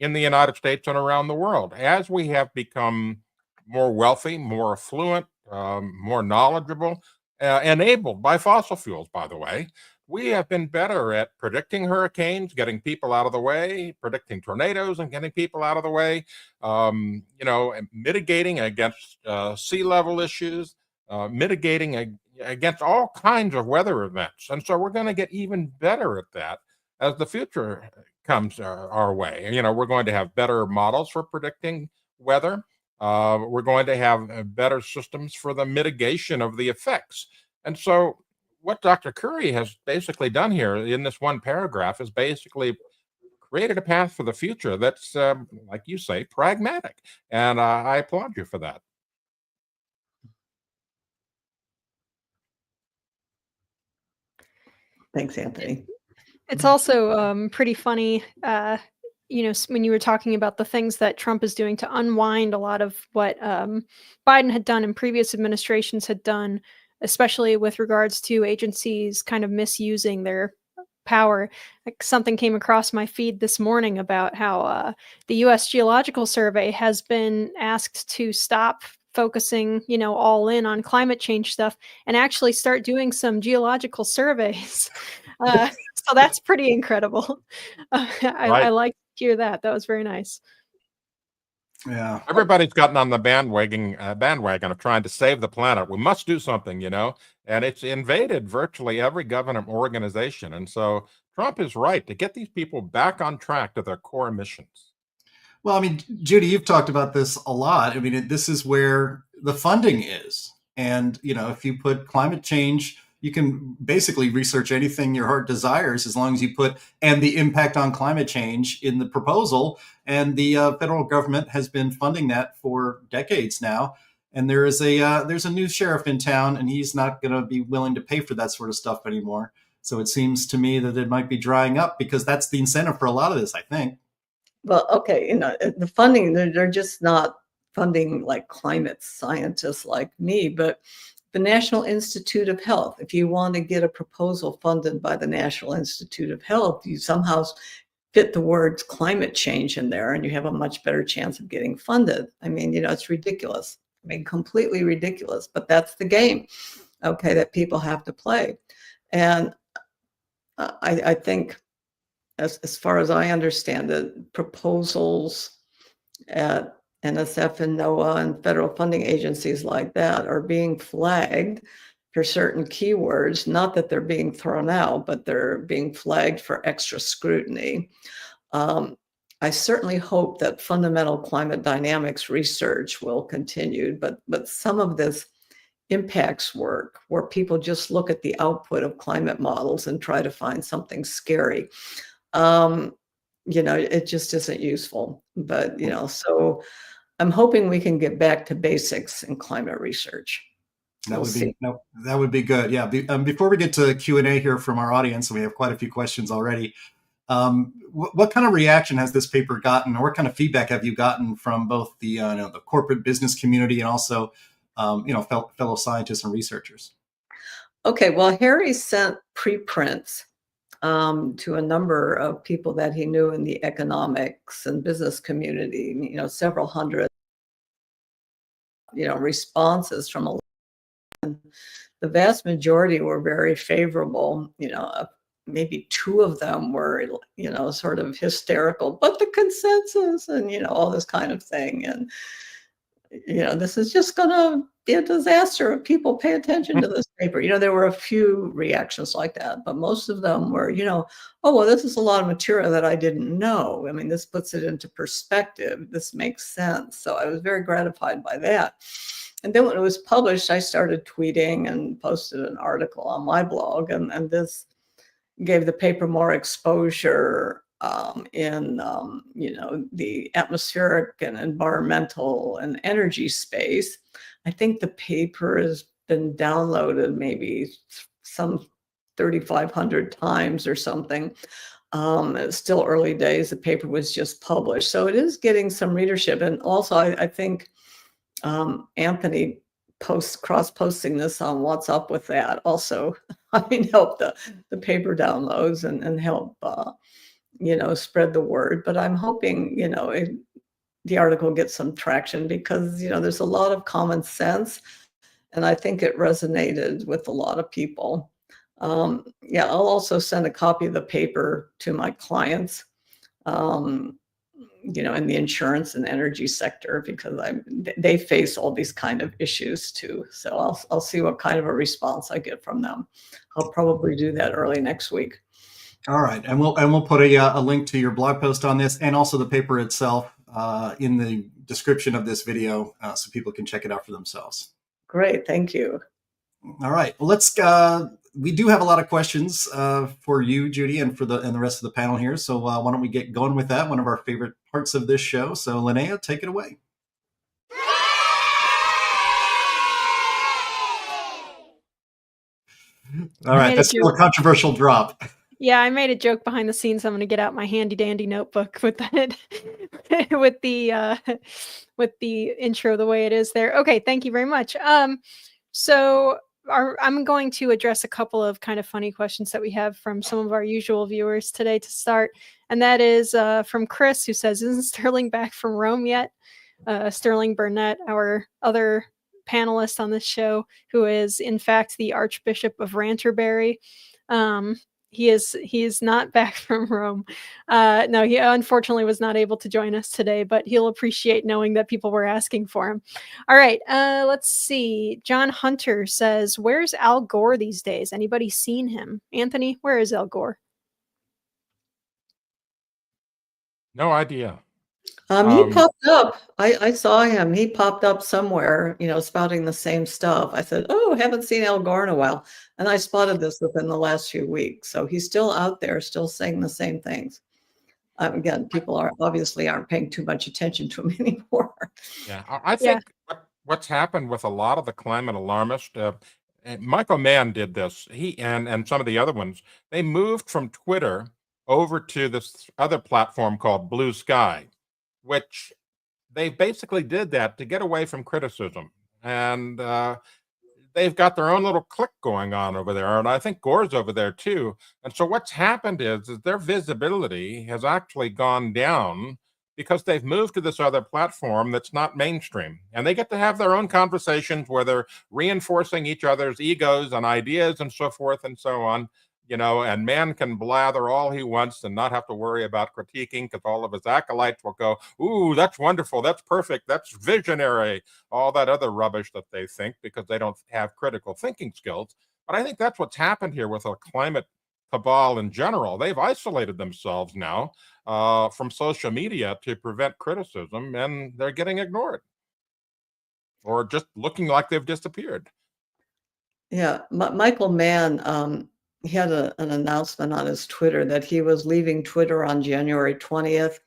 in the United States and around the world. As we have become more wealthy, more affluent, more knowledgeable, enabled by fossil fuels, by the way, we have been better at predicting hurricanes, getting people out of the way, predicting tornadoes and getting people out of the way, mitigating against sea level issues, mitigating against all kinds of weather events. And so we're going to get even better at that as the future comes our way. We're going to have better models for predicting weather. We're going to have better systems for the mitigation of the effects. And so what Dr. Curry has basically done here in this one paragraph is basically created a path for the future that's, like you say, pragmatic. And I applaud you for that. Thanks, Anthony. It's also pretty funny, when you were talking about the things that Trump is doing to unwind a lot of what Biden had done and previous administrations had done, especially with regards to agencies kind of misusing their power. Like something came across my feed this morning about how the U.S. Geological Survey has been asked to stop focusing, all in on climate change stuff and actually start doing some geological surveys. So that's pretty incredible. I Right. like to hear that. That was very nice. Yeah. Everybody's gotten on the bandwagon of trying to save the planet. We must do something, and it's invaded virtually every government organization. And so Trump is right to get these people back on track to their core missions. Well, I mean, Judy, you've talked about this a lot. I mean, this is where the funding is. And, if you put climate change, you can basically research anything your heart desires as long as you put and the impact on climate change in the proposal. And the federal government has been funding that for decades now. And there's a new sheriff in town, and he's not going to be willing to pay for that sort of stuff anymore. So it seems to me that it might be drying up because that's the incentive for a lot of this, I think. Well, okay, the funding, they're just not funding like climate scientists like me, but the National Institute of Health. If you want to get a proposal funded by the National Institute of Health, you somehow fit the words climate change in there and you have a much better chance of getting funded. I mean, it's ridiculous. I mean, completely ridiculous, but that's the game, okay, that people have to play. And I think, as far as I understand it, proposals at NSF and NOAA and federal funding agencies like that are being flagged for certain keywords, not that they're being thrown out, but they're being flagged for extra scrutiny. I certainly hope that fundamental climate dynamics research will continue, but some of this impacts work where people just look at the output of climate models and try to find something scary. It just isn't useful. But, so I'm hoping we can get back to basics in climate research. That would be good. Yeah. Before we get to Q&A here from our audience, we have quite a few questions already. What kind of reaction has this paper gotten, or what kind of feedback have you gotten from both the the corporate business community and also fellow scientists and researchers? Okay. Well, Harry sent preprints to a number of people that he knew in the economics and business community, several hundred, responses from a. The vast majority were very favorable. Maybe two of them were, sort of hysterical, but the consensus and, all this kind of thing. And, this is just going to be a disaster if people pay attention to this paper. There were a few reactions like that, but most of them were, oh, well, this is a lot of material that I didn't know. I mean, this puts it into perspective. This makes sense. So I was very gratified by that. And then when it was published, I started tweeting and posted an article on my blog, and this gave the paper more exposure in the atmospheric and environmental and energy space. I think the paper has been downloaded maybe some 3,500 times or something. It's still early days. The paper was just published, so it is getting some readership. And also, I think Anthony cross-posting this on What's Up with That also, help the paper downloads and help spread the word. But I'm hoping the article gets some traction because there's a lot of common sense, and I think it resonated with a lot of people. I'll also send a copy of the paper to my clients, in the insurance and energy sector, because they face all these kind of issues too. So I'll see what kind of a response I get from them. I'll probably do that early next week. All right, and we'll put a link to your blog post on this and also the paper itself in the description of this video, so people can check it out for themselves. Great, thank you. All right, well, we do have a lot of questions for you, Judy, and for the rest of the panel here. So why don't we get going with that? One of our favorite parts of this show. So Linnea, take it away. All right, that's still a controversial drop. Yeah, I made a joke behind the scenes. I'm going to get out my handy dandy notebook with that, with the intro the way it is there. Okay, thank you very much. So I'm going to address a couple of kind of funny questions that we have from some of our usual viewers today to start. And that is from Chris, who says, isn't Sterling back from Rome yet? Sterling Burnett, our other panelist on this show, who is in fact the Archbishop of Ranterbury. He is not back from Rome. No, he unfortunately was not able to join us today, but he'll appreciate knowing that people were asking for him. All right, let's see. John Hunter says, where's Al Gore these days? Anybody seen him? Anthony, where is Al Gore? No idea. He popped up. I saw him. He popped up somewhere, spouting the same stuff. I said, oh, haven't seen Al Gore in a while. And I spotted this within the last few weeks. So he's still out there, still saying the same things. Again, people aren't paying too much attention to him anymore. Yeah, I think what's happened with a lot of the climate alarmists, Michael Mann did this. He and some of the other ones, they moved from Twitter over to this other platform called Blue Sky, which they basically did that to get away from criticism. And they've got their own little clique going on over there. And I think Gore's over there too. And so what's happened is their visibility has actually gone down because they've moved to this other platform that's not mainstream. And they get to have their own conversations where they're reinforcing each other's egos and ideas and so forth and so on. And Mann can blather all he wants and not have to worry about critiquing because all of his acolytes will go, ooh, that's wonderful, that's perfect, that's visionary, all that other rubbish that they think because they don't have critical thinking skills. But I think that's what's happened here with a climate cabal in general. They've isolated themselves now from social media to prevent criticism, and they're getting ignored or just looking like they've disappeared. Yeah, Michael Mann, he had an announcement on his Twitter that he was leaving Twitter on January 20th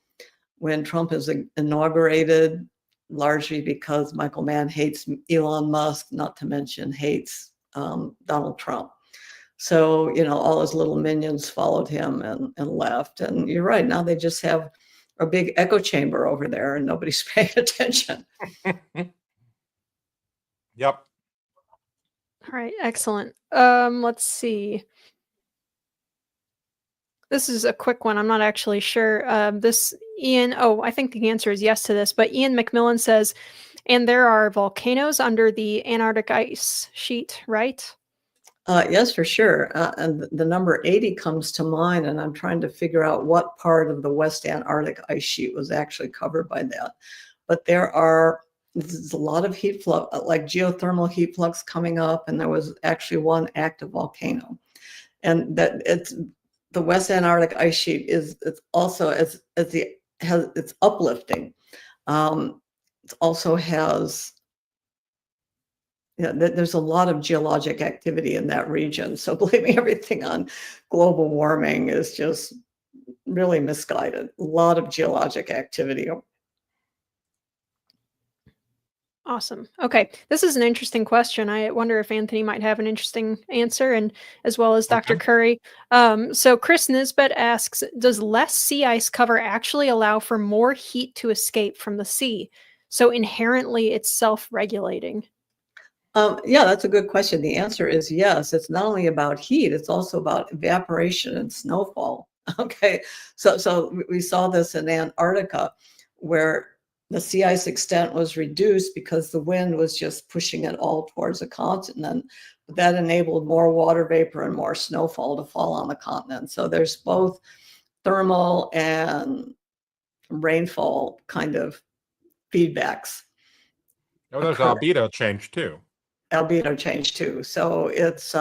when Trump is inaugurated, largely because Michael Mann hates Elon Musk, not to mention hates Donald Trump. So, all his little minions followed him and left. And you're right, now they just have a big echo chamber over there and nobody's paying attention. Yep. All right, excellent. Let's see. This is a quick one. I'm not actually sure. Ian, I think the answer is yes to this, but Ian McMillan says, and there are volcanoes under the Antarctic ice sheet, right? Yes, for sure. And the number 80 comes to mind, and I'm trying to figure out what part of the West Antarctic ice sheet was actually covered by that. But there's a lot of heat flux, like geothermal heat flux coming up, and there was actually one active volcano. And that the West Antarctic ice sheet it's also it's uplifting. It also has there's a lot of geologic activity in that region. So blaming everything on global warming is just really misguided. A lot of geologic activity. Awesome. Okay. This is an interesting question. I wonder if Anthony might have an interesting answer, and as well as Dr. Curry. So Chris Nisbet asks, does less sea ice cover actually allow for more heat to escape from the sea? So inherently it's self-regulating. Yeah, that's a good question. The answer is yes. It's not only about heat, it's also about evaporation and snowfall. Okay. So we saw this in Antarctica where the sea ice extent was reduced because the wind was just pushing it all towards the continent. But that enabled more water vapor and more snowfall to fall on the continent. So there's both thermal and rainfall kind of feedbacks. Oh, there's albedo change too. Albedo change too. So it's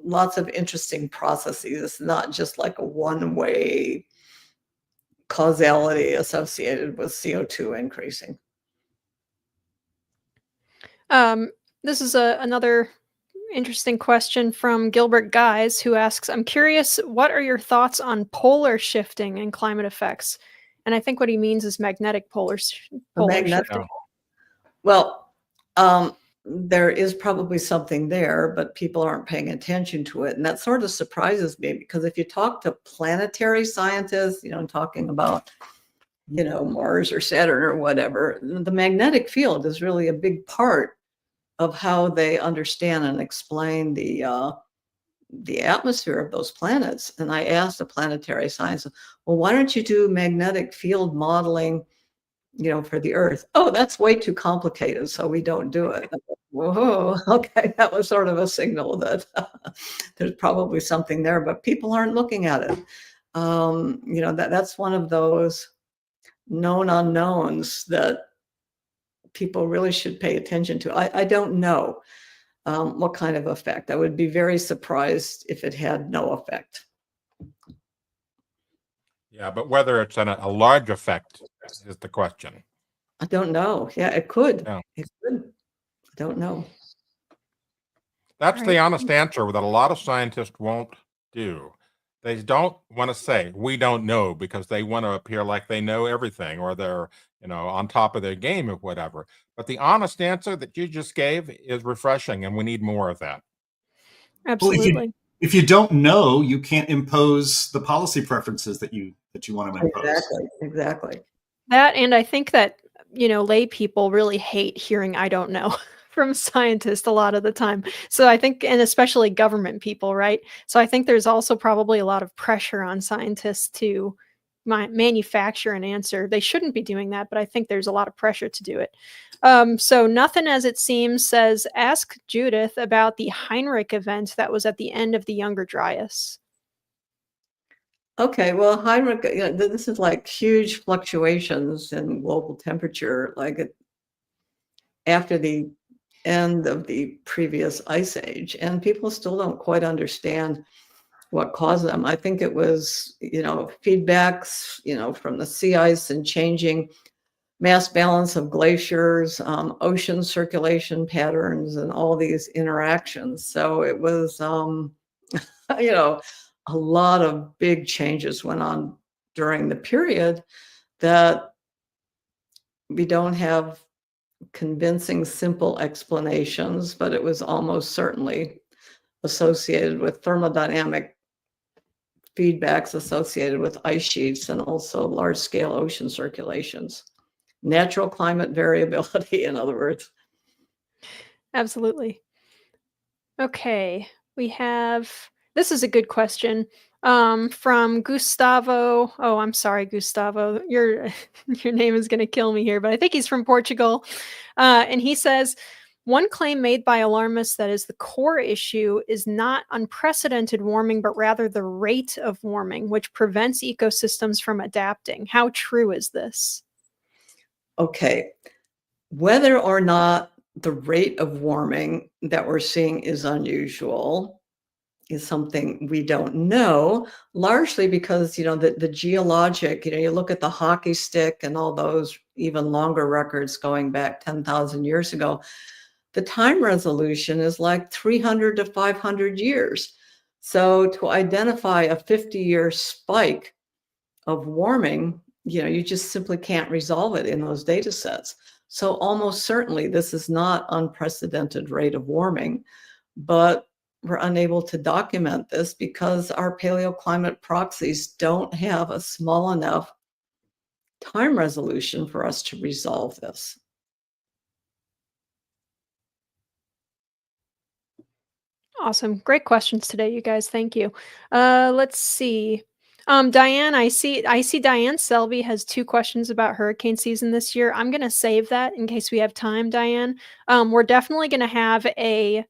lots of interesting processes. It's not just like a one-way causality associated with CO2 increasing. This is another interesting question from Gilbert Guys, who asks, I'm curious, what are your thoughts on polar shifting and climate effects? And I think what he means is magnetic polar shifting. Well, there is probably something there, but people aren't paying attention to it. And that sort of surprises me, because if you talk to planetary scientists, talking about, Mars or Saturn or whatever, the magnetic field is really a big part of how they understand and explain the atmosphere of those planets. And I asked a planetary scientist, well, why don't you do magnetic field modeling, for the Earth? Oh, that's way too complicated, so we don't do it. Whoa, okay, that was sort of a signal that there's probably something there, but people aren't looking at it. That's one of those known unknowns that people really should pay attention to. I don't know what kind of effect. I would be very surprised if it had no effect. Yeah, but whether it's a large effect is the question. I don't know. Yeah, it could. Yeah. It could. I don't know. That's the honest answer that a lot of scientists won't do. They don't want to say, we don't know, because they want to appear like they know everything, or they're, on top of their game or whatever. But the honest answer that you just gave is refreshing, and we need more of that. Absolutely. Well, if you don't know, you can't impose the policy preferences that you want to impose. Exactly. That, and I think that, lay people really hate hearing "I don't know" from scientists a lot of the time. So I think, and especially government people, right? So I think there's also probably a lot of pressure on scientists to manufacture an answer. They shouldn't be doing that, but I think there's a lot of pressure to do it. So Nothing As It Seems says, ask Judith about the Heinrich event that was at the end of the Younger Dryas. Okay, well, Heinrich, this is like huge fluctuations in global temperature, after the end of the previous ice age, and people still don't quite understand what caused them. I think it was, feedbacks, from the sea ice and changing mass balance of glaciers, ocean circulation patterns, and all these interactions. So it was, a lot of big changes went on during the period that we don't have convincing, simple explanations, but it was almost certainly associated with thermodynamic feedbacks associated with ice sheets and also large-scale ocean circulations. Natural climate variability, in other words. Absolutely. Okay, we have, this is a good question from Gustavo. Oh, I'm sorry, Gustavo. Your name is going to kill me here, but I think he's from Portugal. And he says, one claim made by alarmists that is the core issue is not unprecedented warming, but rather the rate of warming, which prevents ecosystems from adapting. How true is this? Okay, whether or not the rate of warming that we're seeing is unusual is something we don't know, largely because, the geologic, you look at the hockey stick and all those even longer records going back 10,000 years ago, the time resolution is like 300 to 500 years. So to identify a 50-year spike of warming, you just simply can't resolve it in those data sets. So almost certainly this is not unprecedented rate of warming, but we're unable to document this because our paleoclimate proxies don't have a small enough time resolution for us to resolve this. Awesome. Great questions today, you guys. Thank you. Let's see. Diane, I see Diane Selby has 2 questions about hurricane season this year. I'm going to save that in case we have time, Diane. We're definitely going to have a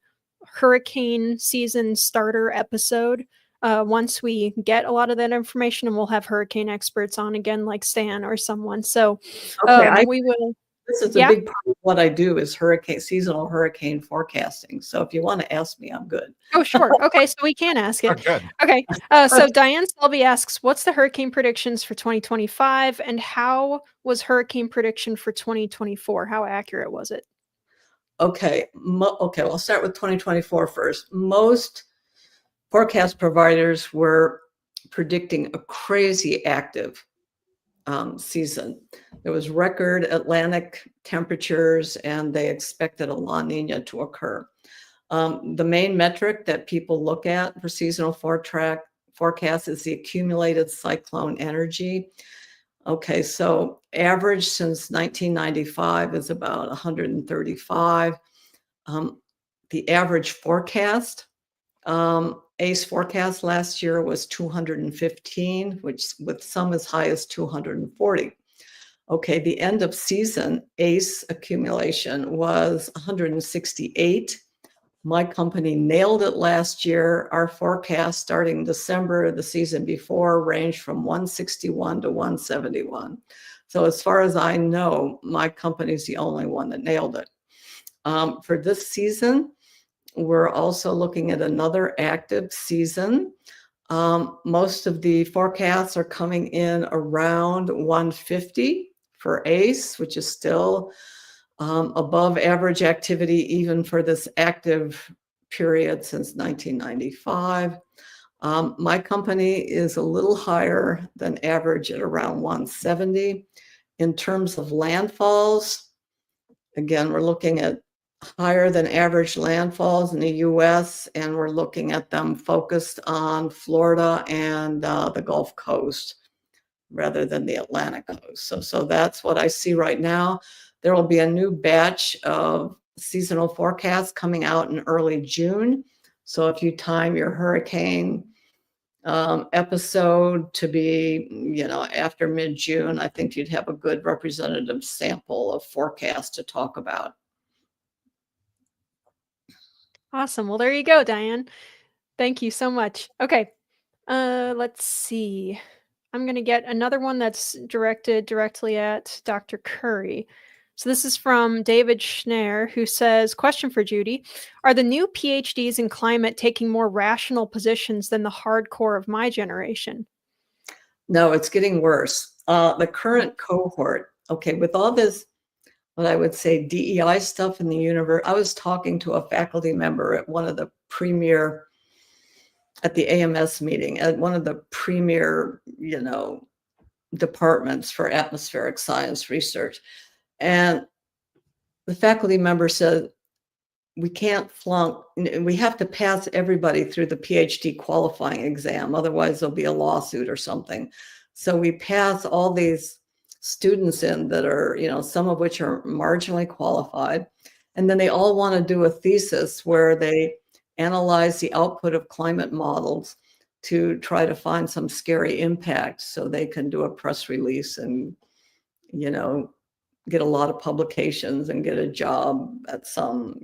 hurricane season starter episode once we get a lot of that information, and we'll have hurricane experts on again, like Stan or someone. So we will. This is a big part of what I do is seasonal hurricane forecasting. So if you want to ask me, I'm good. Oh, sure. Okay, so we can ask it. Oh, good. Okay, so Diane Selby asks, what's the hurricane predictions for 2025, and how was hurricane prediction for 2024? How accurate was it? Okay, I'll start with 2024 first. Most forecast providers were predicting a crazy active season. There was record Atlantic temperatures, and they expected a La Nina to occur. The main metric that people look at for seasonal forecast is the accumulated cyclone energy. Okay, so average since 1995 is about 135. the average forecast, ACE forecast last year was 215, which with some as high as 240. Okay, the end of season ACE accumulation was 168. My company nailed it last year. Our forecast starting December, the season before, ranged from 161 to 171. So as far as I know, my company's the only one that nailed it. For this season, we're also looking at another active season. Most of the forecasts are coming in around 150 for ACE, which is still above average activity even for this active period since 1995. My company is a little higher than average at around 170. In terms of landfalls, again, we're looking at higher than average landfalls in the US, and we're looking at them focused on Florida and the Gulf Coast rather than the Atlantic coast. So that's what I see right now. There will be a new batch of seasonal forecasts coming out in early June. So if you time your hurricane episode to be, after mid-June, I think you'd have a good representative sample of forecasts to talk about. Awesome. Well, there you go, Dyin. Thank you so much. Okay. Let's see. I'm going to get another one that's directed directly at Dr. Curry. So this is from David Schneer, who says, question for Judy. Are the new PhDs in climate taking more rational positions than the hardcore of my generation? No, it's getting worse. The current cohort, okay, with all this, what I would say DEI stuff in the universe, I was talking to a faculty member at one of the premier, at the AMS meeting, at one of the premier, departments for atmospheric science research. And the faculty member said, we can't flunk, we have to pass everybody through the PhD qualifying exam, otherwise there'll be a lawsuit or something. So we pass all these students in that are, some of which are marginally qualified, and then they all want to do a thesis where they analyze the output of climate models to try to find some scary impact so they can do a press release and, get a lot of publications and get a job at some,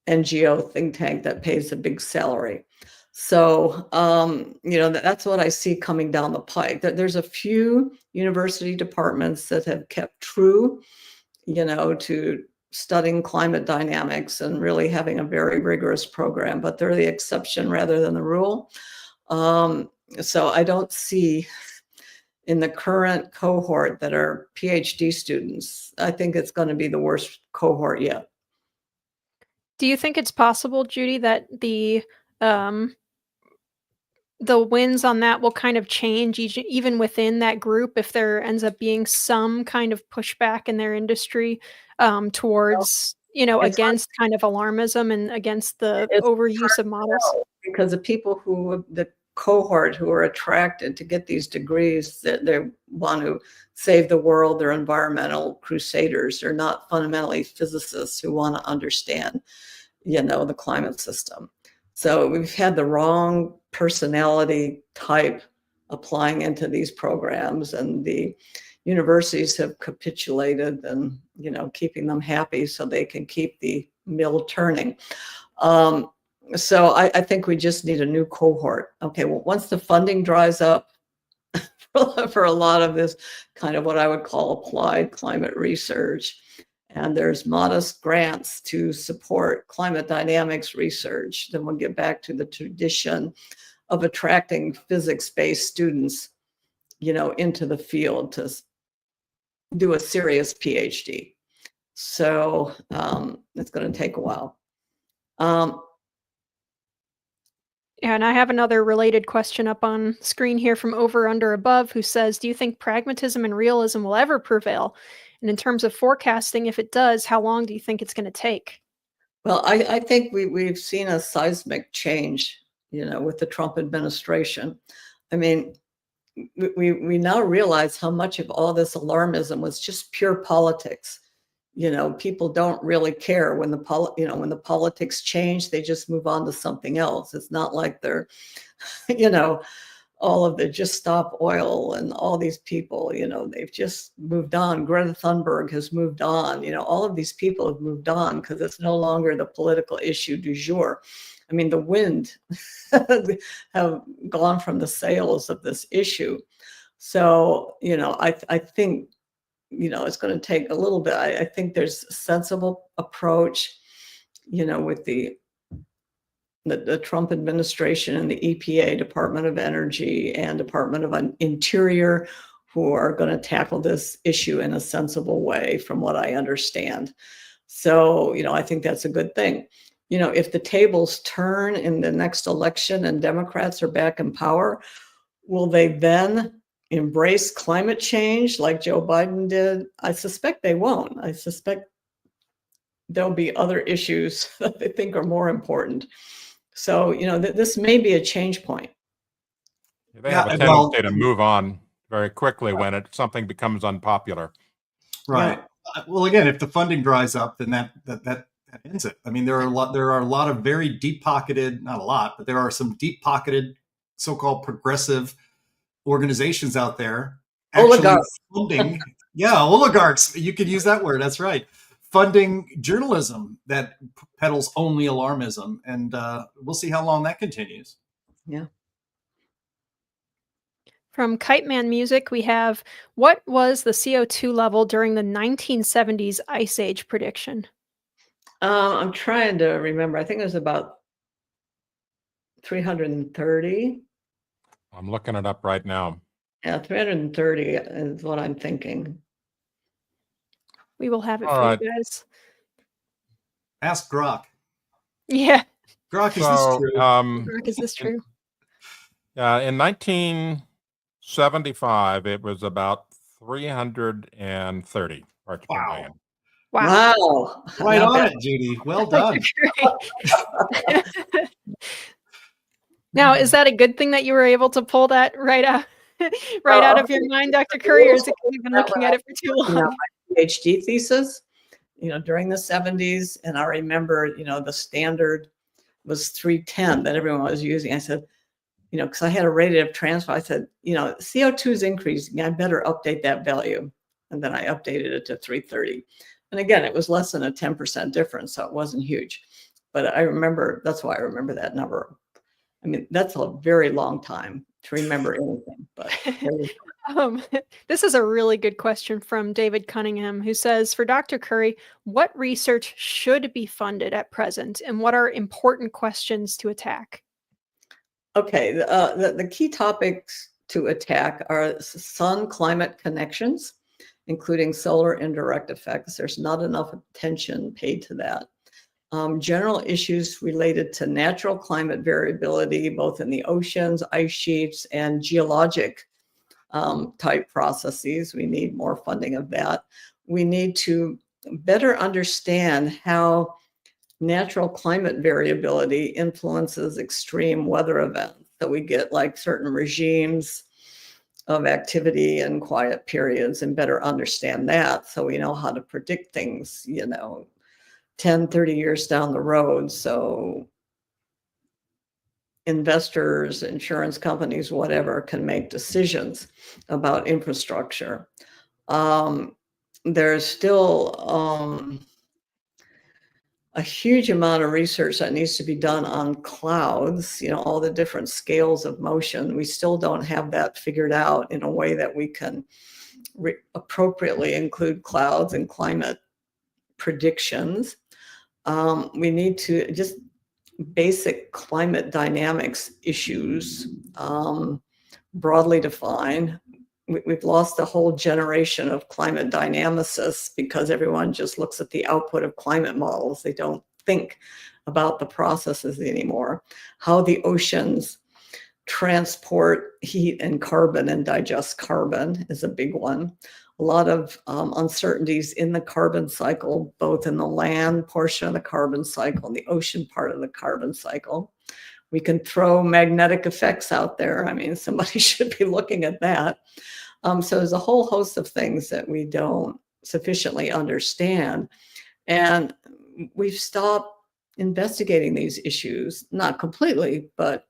NGO think tank that pays a big salary. So, that's what I see coming down the pike. That there's a few university departments that have kept true, to studying climate dynamics and really having a very rigorous program, but they're the exception rather than the rule. So I don't see in the current cohort that are PhD students, I think it's going to be the worst cohort yet. Do you think it's possible, Judy, that the wins on that will kind of change even within that group if there ends up being some kind of pushback in their industry towards, against kind of alarmism and against the overuse of models? Because the people the cohort who are attracted to get these degrees, that they want to save the world, they're environmental crusaders. They're not fundamentally physicists who want to understand, the climate system. So we've had the wrong personality type applying into these programs, and the universities have capitulated and, keeping them happy so they can keep the mill turning. So I think we just need a new cohort. Okay, well, once the funding dries up for a lot of this kind of what I would call applied climate research, and there's modest grants to support climate dynamics research, then we'll get back to the tradition of attracting physics-based students, into the field to do a serious PhD. So it's going to take a while. Yeah, and I have another related question up on screen here from Over Under Above, who says, do you think pragmatism and realism will ever prevail? And in terms of forecasting, if it does, how long do you think it's going to take? Well, I think we've seen a seismic change, with the Trump administration. I mean, we now realize how much of all this alarmism was just pure politics. People don't really care when when the politics change, they just move on to something else. It's not like they're, all of the Just Stop Oil and all these people, they've just moved on. Greta Thunberg has moved on. All of these people have moved on because it's no longer the political issue du jour. I mean, the wind have gone from the sails of this issue. So, I think, it's going to take a little bit. I think there's a sensible approach, with the Trump administration and the EPA, Department of Energy, and Department of Interior, who are going to tackle this issue in a sensible way, from what I understand. So, I think that's a good thing. If the tables turn in the next election and Democrats are back in power, will they then embrace climate change like Joe Biden did? I suspect they won't. I suspect there'll be other issues that they think are more important. So, this may be a change point. They have a tendency to move on very quickly when something becomes unpopular. Right. Yeah. Well, again, if the funding dries up, then that ends it. I mean, there are a lot of very deep-pocketed, not a lot, but there are some deep-pocketed so-called progressive organizations out there actually oligarchs. Funding. Yeah, oligarchs. You could use that word. That's right. Funding journalism that peddles only alarmism. And we'll see how long that continues. Yeah. From Kite Man Music, we have, what was the CO2 level during the 1970s Ice Age prediction? I'm trying to remember. I think it was about 330. I'm looking it up right now. Yeah, 330 is what I'm thinking. We will have it All for right. you guys. Ask Grok. Yeah. Grok, is this true? Grok, is this true? In 1975, it was about 330 parts per million. Wow. Right on it, Judy. Well done. Now, is that a good thing that you were able to pull that right out of your mind, Dr. Curry, or is it you've been looking at it for too long? My PhD thesis, during the 70s, and I remember, the standard was 310 that everyone was using. I said, because I had a radiative transfer, I said, CO2 is increasing. I better update that value. And then I updated it to 330. And again, it was less than a 10% difference, so it wasn't huge. But that's why I remember that number. I mean, that's a very long time to remember anything. But this is a really good question from David Cunningham, who says, for Dr. Curry, what research should be funded at present, and what are important questions to attack? Okay, the key topics to attack are sun climate connections, including solar indirect effects. There's not enough attention paid to that. General issues related to natural climate variability, both in the oceans, ice sheets, and geologic type processes. We need more funding of that. We need to better understand how natural climate variability influences extreme weather events. So we get like certain regimes of activity and quiet periods, and better understand that so we know how to predict things, 10, 30 years down the road. So investors, insurance companies, whatever, can make decisions about infrastructure. There's still a huge amount of research that needs to be done on clouds, all the different scales of motion. We still don't have that figured out in a way that we can appropriately include clouds in climate predictions. We need to just basic climate dynamics issues, broadly defined. We've lost a whole generation of climate dynamicists because everyone just looks at the output of climate models. They don't think about the processes anymore. How the oceans transport heat and carbon and digest carbon is a big one. A lot of uncertainties in the carbon cycle, both in the land portion of the carbon cycle and the ocean part of the carbon cycle. We can throw magnetic effects out there. I mean, somebody should be looking at that. So there's a whole host of things that we don't sufficiently understand. And we've stopped investigating these issues, not completely, but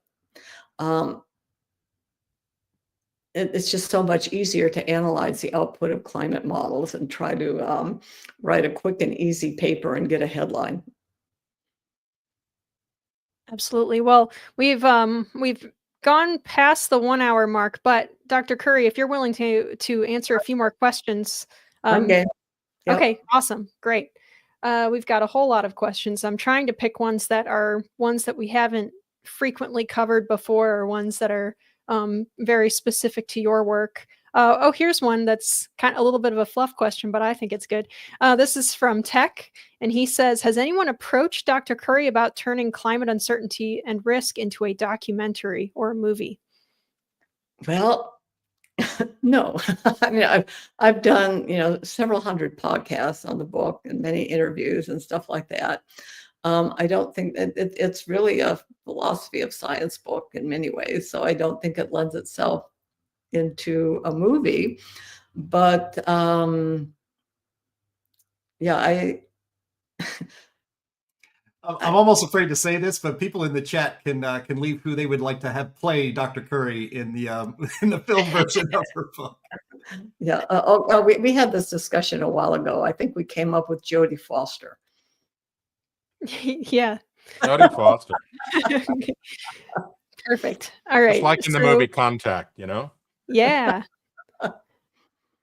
it's just so much easier to analyze the output of climate models and try to write a quick and easy paper and get a headline. Absolutely. Well, we've gone past the 1 hour mark, but Dr. Curry, if you're willing to answer a few more questions. Okay. Yep. Okay, awesome. Great. We've got a whole lot of questions. I'm trying to pick ones that we haven't frequently covered before, or ones that are very specific to your work. Here's one that's kind of a little bit of a fluff question, but I think it's good. This is from Tech, and he says, has anyone approached Dr. Curry about turning climate uncertainty and risk into a documentary or a movie? Well, no. I mean, I've done, several hundred podcasts on the book and many interviews and stuff like that. I don't think that it's really a philosophy of science book in many ways, so I don't think it lends itself into a movie. But yeah, I'm almost afraid to say this, but people in the chat can leave who they would like to have play Dr. Curry in the film version of her book. Yeah. We had this discussion a while ago. I think we came up with Jodie Foster. Yeah. Jodie Foster. Perfect. All right. Just like in the movie Contact, Yeah.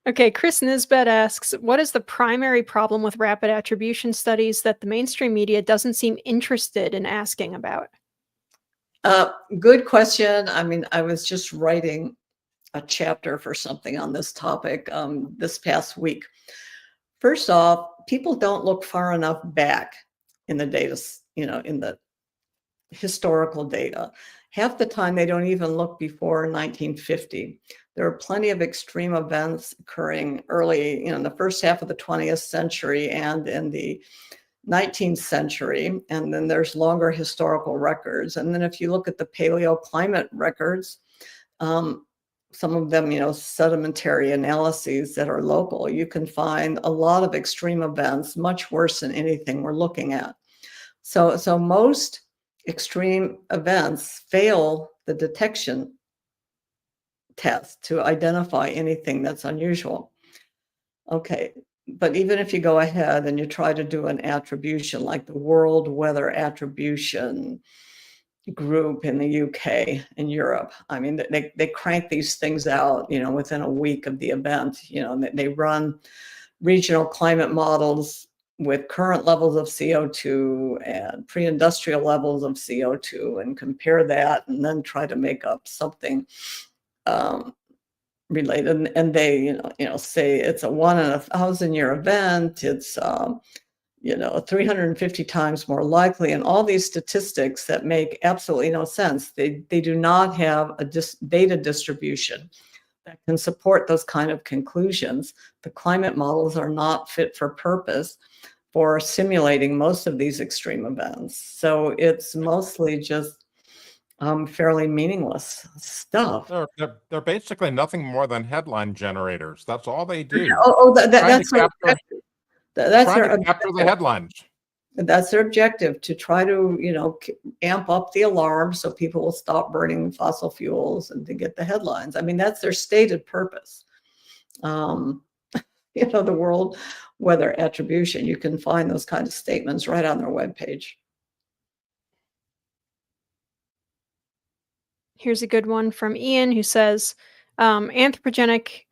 Okay, Chris Nisbet asks, what is the primary problem with rapid attribution studies that the mainstream media doesn't seem interested in asking about? Good question. I mean, I was just writing a chapter for something on this topic this past week. First off, people don't look far enough back in the data, in the historical data. Half the time, they don't even look before 1950. There are plenty of extreme events occurring early, in the first half of the 20th century and in the 19th century. And then there's longer historical records. And then if you look at the paleoclimate records, some of them, sedimentary analyses that are local, you can find a lot of extreme events, much worse than anything we're looking at. So most extreme events fail the detection test to identify anything that's unusual. Okay, but even if you go ahead and you try to do an attribution like the World Weather Attribution Group in the UK and Europe, I mean, they crank these things out, within a week of the event. They run regional climate models with current levels of CO2 and pre-industrial levels of CO2 and compare that and then try to make up something related. And they, say it's a 1 in 1,000 year event. It's, 350 times more likely, and all these statistics that make absolutely no sense. They do not have a data distribution that can support those kind of conclusions. The climate models are not fit for purpose for simulating most of these extreme events. So it's mostly just fairly meaningless stuff. They're basically nothing more than headline generators. That's all they do. That's their objective. That's their objective. Capture the headlines. That's their objective, to try to, amp up the alarm so people will stop burning fossil fuels and to get the headlines. I mean, that's their stated purpose. The World Weather Attribution, you can find those kind of statements right on their webpage. Here's a good one from Ian, who says, anthropogenic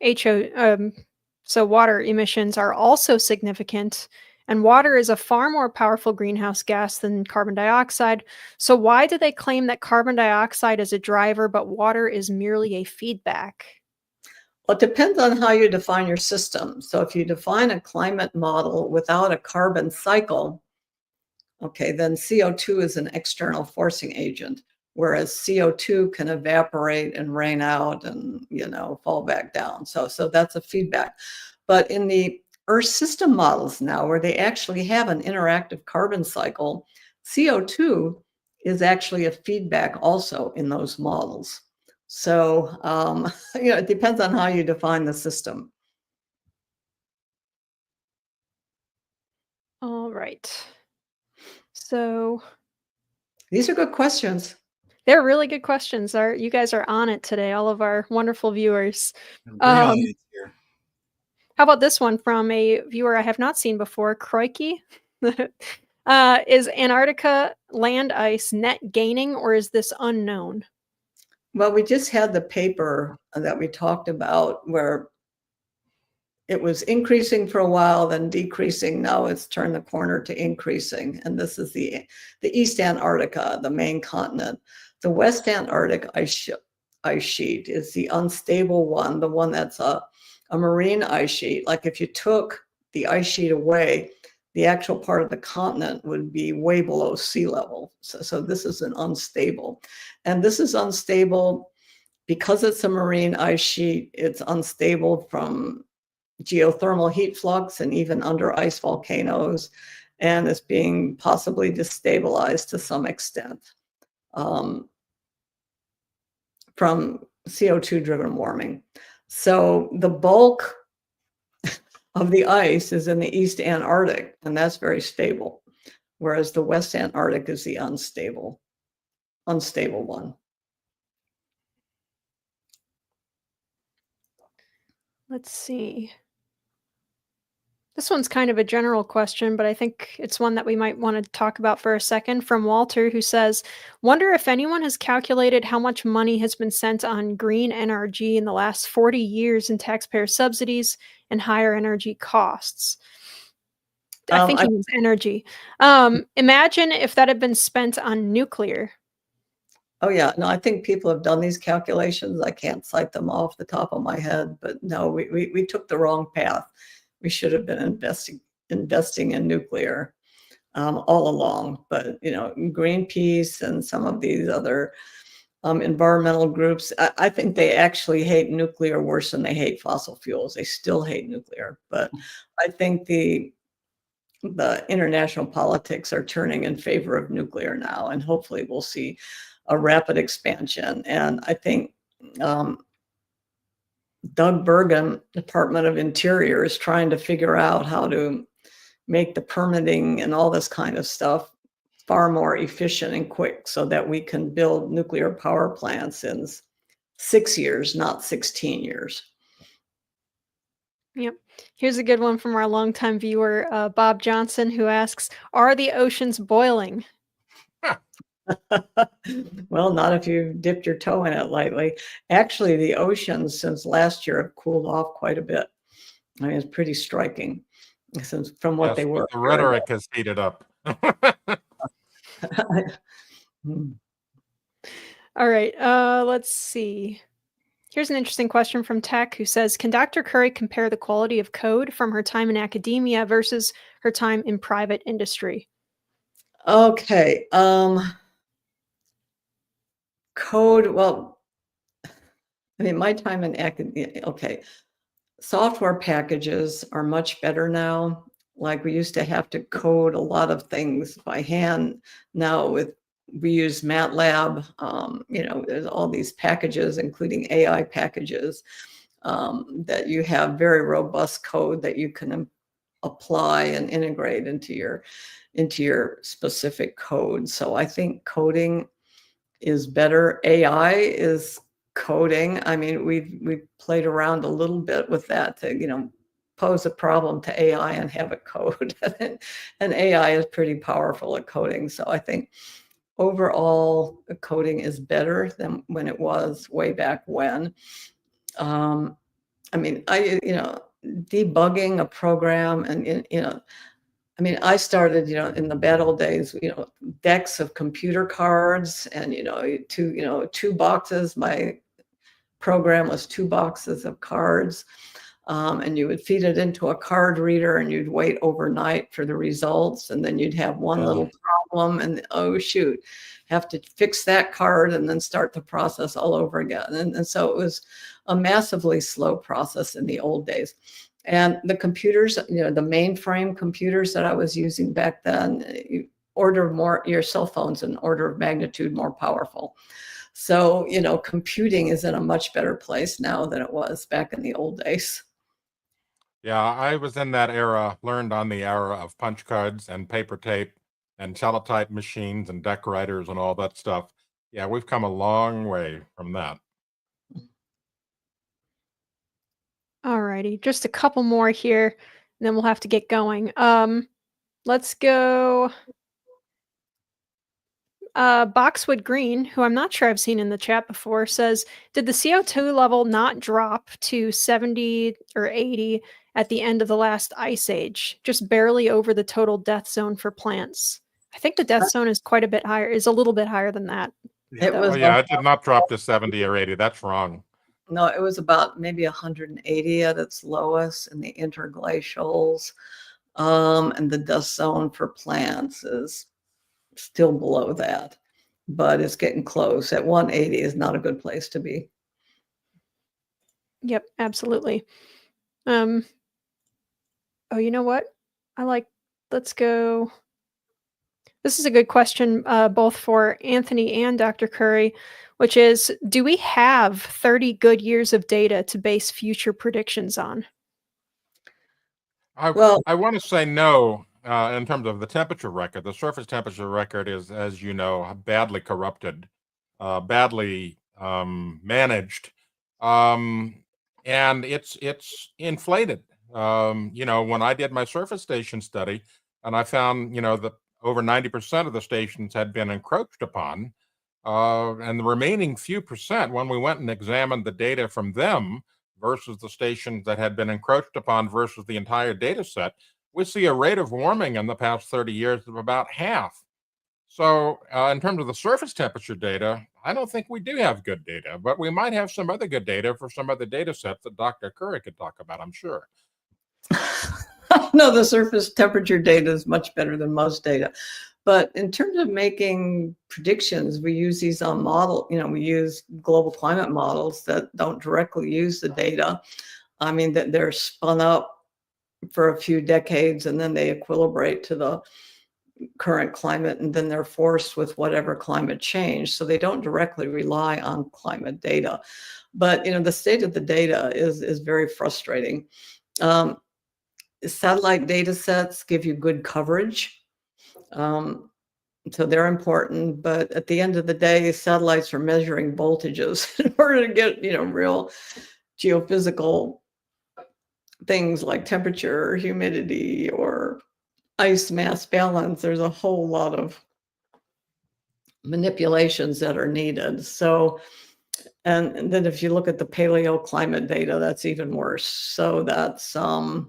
so water emissions are also significant, and water is a far more powerful greenhouse gas than carbon dioxide. So why do they claim that carbon dioxide is a driver, but water is merely a feedback? Well, it depends on how you define your system. So if you define a climate model without a carbon cycle, okay, then CO2 is an external forcing agent, whereas CO2 can evaporate and rain out and, fall back down. So that's a feedback. But in the Earth system models now, where they actually have an interactive carbon cycle, CO2 is actually a feedback also in those models. So, it depends on how you define the system. right. So These are good questions. they're really good questions. You guys are on it today, all of our wonderful viewers. Great audience here. How about this one from a viewer I have not seen before, Kroiki? Is Antarctica land ice net gaining, or is this unknown? Well, we just had the paper that we talked about where it was increasing for a while, then decreasing. Now it's turned the corner to increasing. And this is the East Antarctica, the main continent. The West Antarctic ice sheet is the unstable one, the one that's a marine ice sheet. Like if you took the ice sheet away, the actual part of the continent would be way below sea level. So this is an unstable. And this is unstable because it's a marine ice sheet. It's unstable from geothermal heat flux and even under ice volcanoes, and it's being possibly destabilized to some extent from CO2 driven warming. So the bulk of the ice is in the East Antarctic, and that's very stable, whereas the West Antarctic is the unstable one. Let's see. This one's kind of a general question, but I think it's one that we might want to talk about for a second, from Walter, who says, wonder if anyone has calculated how much money has been spent on green energy in the last 40 years in taxpayer subsidies and higher energy costs. I think he means energy. Imagine if that had been spent on nuclear. Oh yeah, no, I think people have done these calculations. I can't cite them off the top of my head, but no, we took the wrong path. We should have been investing in nuclear all along. But Greenpeace and some of these other environmental groups, I think they actually hate nuclear worse than they hate fossil fuels. They still hate nuclear, but I think the international politics are turning in favor of nuclear now, and hopefully we'll see a rapid expansion. And I think Doug Burgum, Department of Interior, is trying to figure out how to make the permitting and all this kind of stuff far more efficient and quick so that we can build nuclear power plants in 6 years, not 16 years. Yep. Here's a good one from our longtime viewer, Bob Johnson, who asks, are the oceans boiling? Well, not if you dipped your toe in it lightly. Actually, the oceans since last year have cooled off quite a bit. I mean, it's pretty striking since from what they were. The rhetoric has heated up. All right. Let's see. Here's an interesting question from Tech, who says, can Dr. Curry compare the quality of code from her time in academia versus her time in private industry? Okay. Code, well, I mean, my time in academia, okay. Software packages are much better now. Like we used to have to code a lot of things by hand. Now we use MATLAB, there's all these packages, including AI packages, that you have very robust code that you can apply and integrate into your specific code. So I think coding is better. AI is coding. I mean, we've played around a little bit with that to, pose a problem to AI and have it code. And AI is pretty powerful at coding. So I think overall coding is better than when it was way back when. I mean, debugging a program and, I mean, I started, in the bad old days, decks of computer cards and, two boxes. My program was 2 boxes of cards. And you would feed it into a card reader and you'd wait overnight for the results. And then you'd have one little problem and, oh, shoot, have to fix that card and then start the process all over again. And so it was a massively slow process in the old days. And the computers, the mainframe computers that I was using back then, your cell phone's an order of magnitude more powerful. So, computing is in a much better place now than it was back in the old days. Yeah, I was in that era, learned on the era of punch cards and paper tape and teletype machines and deck writers and all that stuff. Yeah, we've come a long way from that. All righty, just a couple more here, and then we'll have to get going. Let's go. Boxwood Green, who I'm not sure I've seen in the chat before, says, did the CO2 level not drop to 70 or 80 at the end of the last ice age, just barely over the total death zone for plants? I think the death zone is quite a bit higher, is a little bit higher than that. It was Oh, yeah, it did not drop to 70 or 80. That's wrong. No, it was about maybe 180 at its lowest in the interglacials. And the dust zone for plants is still below that, but it's getting close. At 180 is not a good place to be. Yep, absolutely. Oh, you know what? Let's go. This is a good question, both for Anthony and Dr. Curry, which is, do we have 30 good years of data to base future predictions on? I want to say no in terms of the temperature record. The surface temperature record is, as you know, badly corrupted, badly managed, and it's inflated. When I did my surface station study, and I found, that over 90% of the stations had been encroached upon, and the remaining few percent, when we went and examined the data from them versus the stations that had been encroached upon versus the entire data set, we see a rate of warming in the past 30 years of about half. So in terms of the surface temperature data, I don't think we do have good data, but we might have some other good data for some other data sets that Dr. Curry could talk about, I'm sure. No, the surface temperature data is much better than most data. But in terms of making predictions, we use these on we use global climate models that don't directly use the data. I mean, that they're spun up for a few decades and then they equilibrate to the current climate, and then they're forced with whatever climate change. So they don't directly rely on climate data. But, the state of the data is very frustrating. Satellite data sets give you good coverage. So they're important, but at the end of the day, satellites are measuring voltages in order to get, real geophysical things like temperature or humidity or ice mass balance. There's a whole lot of manipulations that are needed. So, and then if you look at the paleoclimate data, that's even worse. So that's, so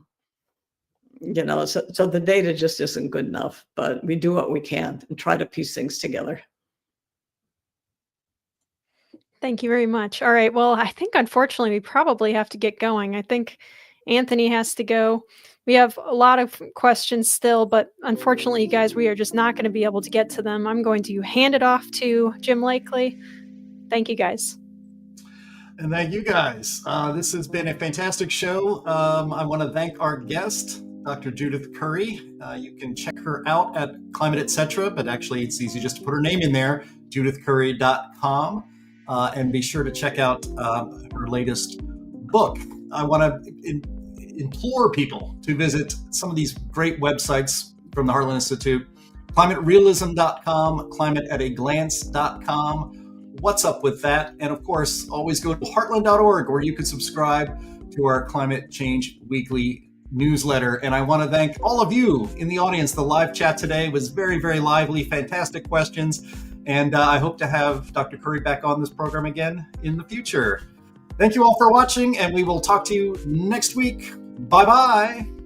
the data just isn't good enough, but we do what we can and try to piece things together. Thank you very much. All right. Well, I think unfortunately we probably have to get going. I think Anthony has to go. We have a lot of questions still, but unfortunately, you guys, we are just not going to be able to get to them. I'm going to hand it off to Jim Lakely. Thank you, guys. And thank you, guys. This has been a fantastic show. I want to thank our guest, Dr. Judith Curry. You can check her out at Climate Etc., but actually it's easy just to put her name in there, judithcurry.com, and be sure to check out her latest book. I want to implore people to visit some of these great websites from the Heartland Institute, climaterealism.com, climateataglance.com. What's up with that? And of course, always go to heartland.org, where you can subscribe to our Climate Change Weekly newsletter. And I want to thank all of you in the audience. The live chat today was very, very lively, fantastic questions. And I hope to have Dr. Curry back on this program again in the future. Thank you all for watching, and we will talk to you next week. Bye-bye.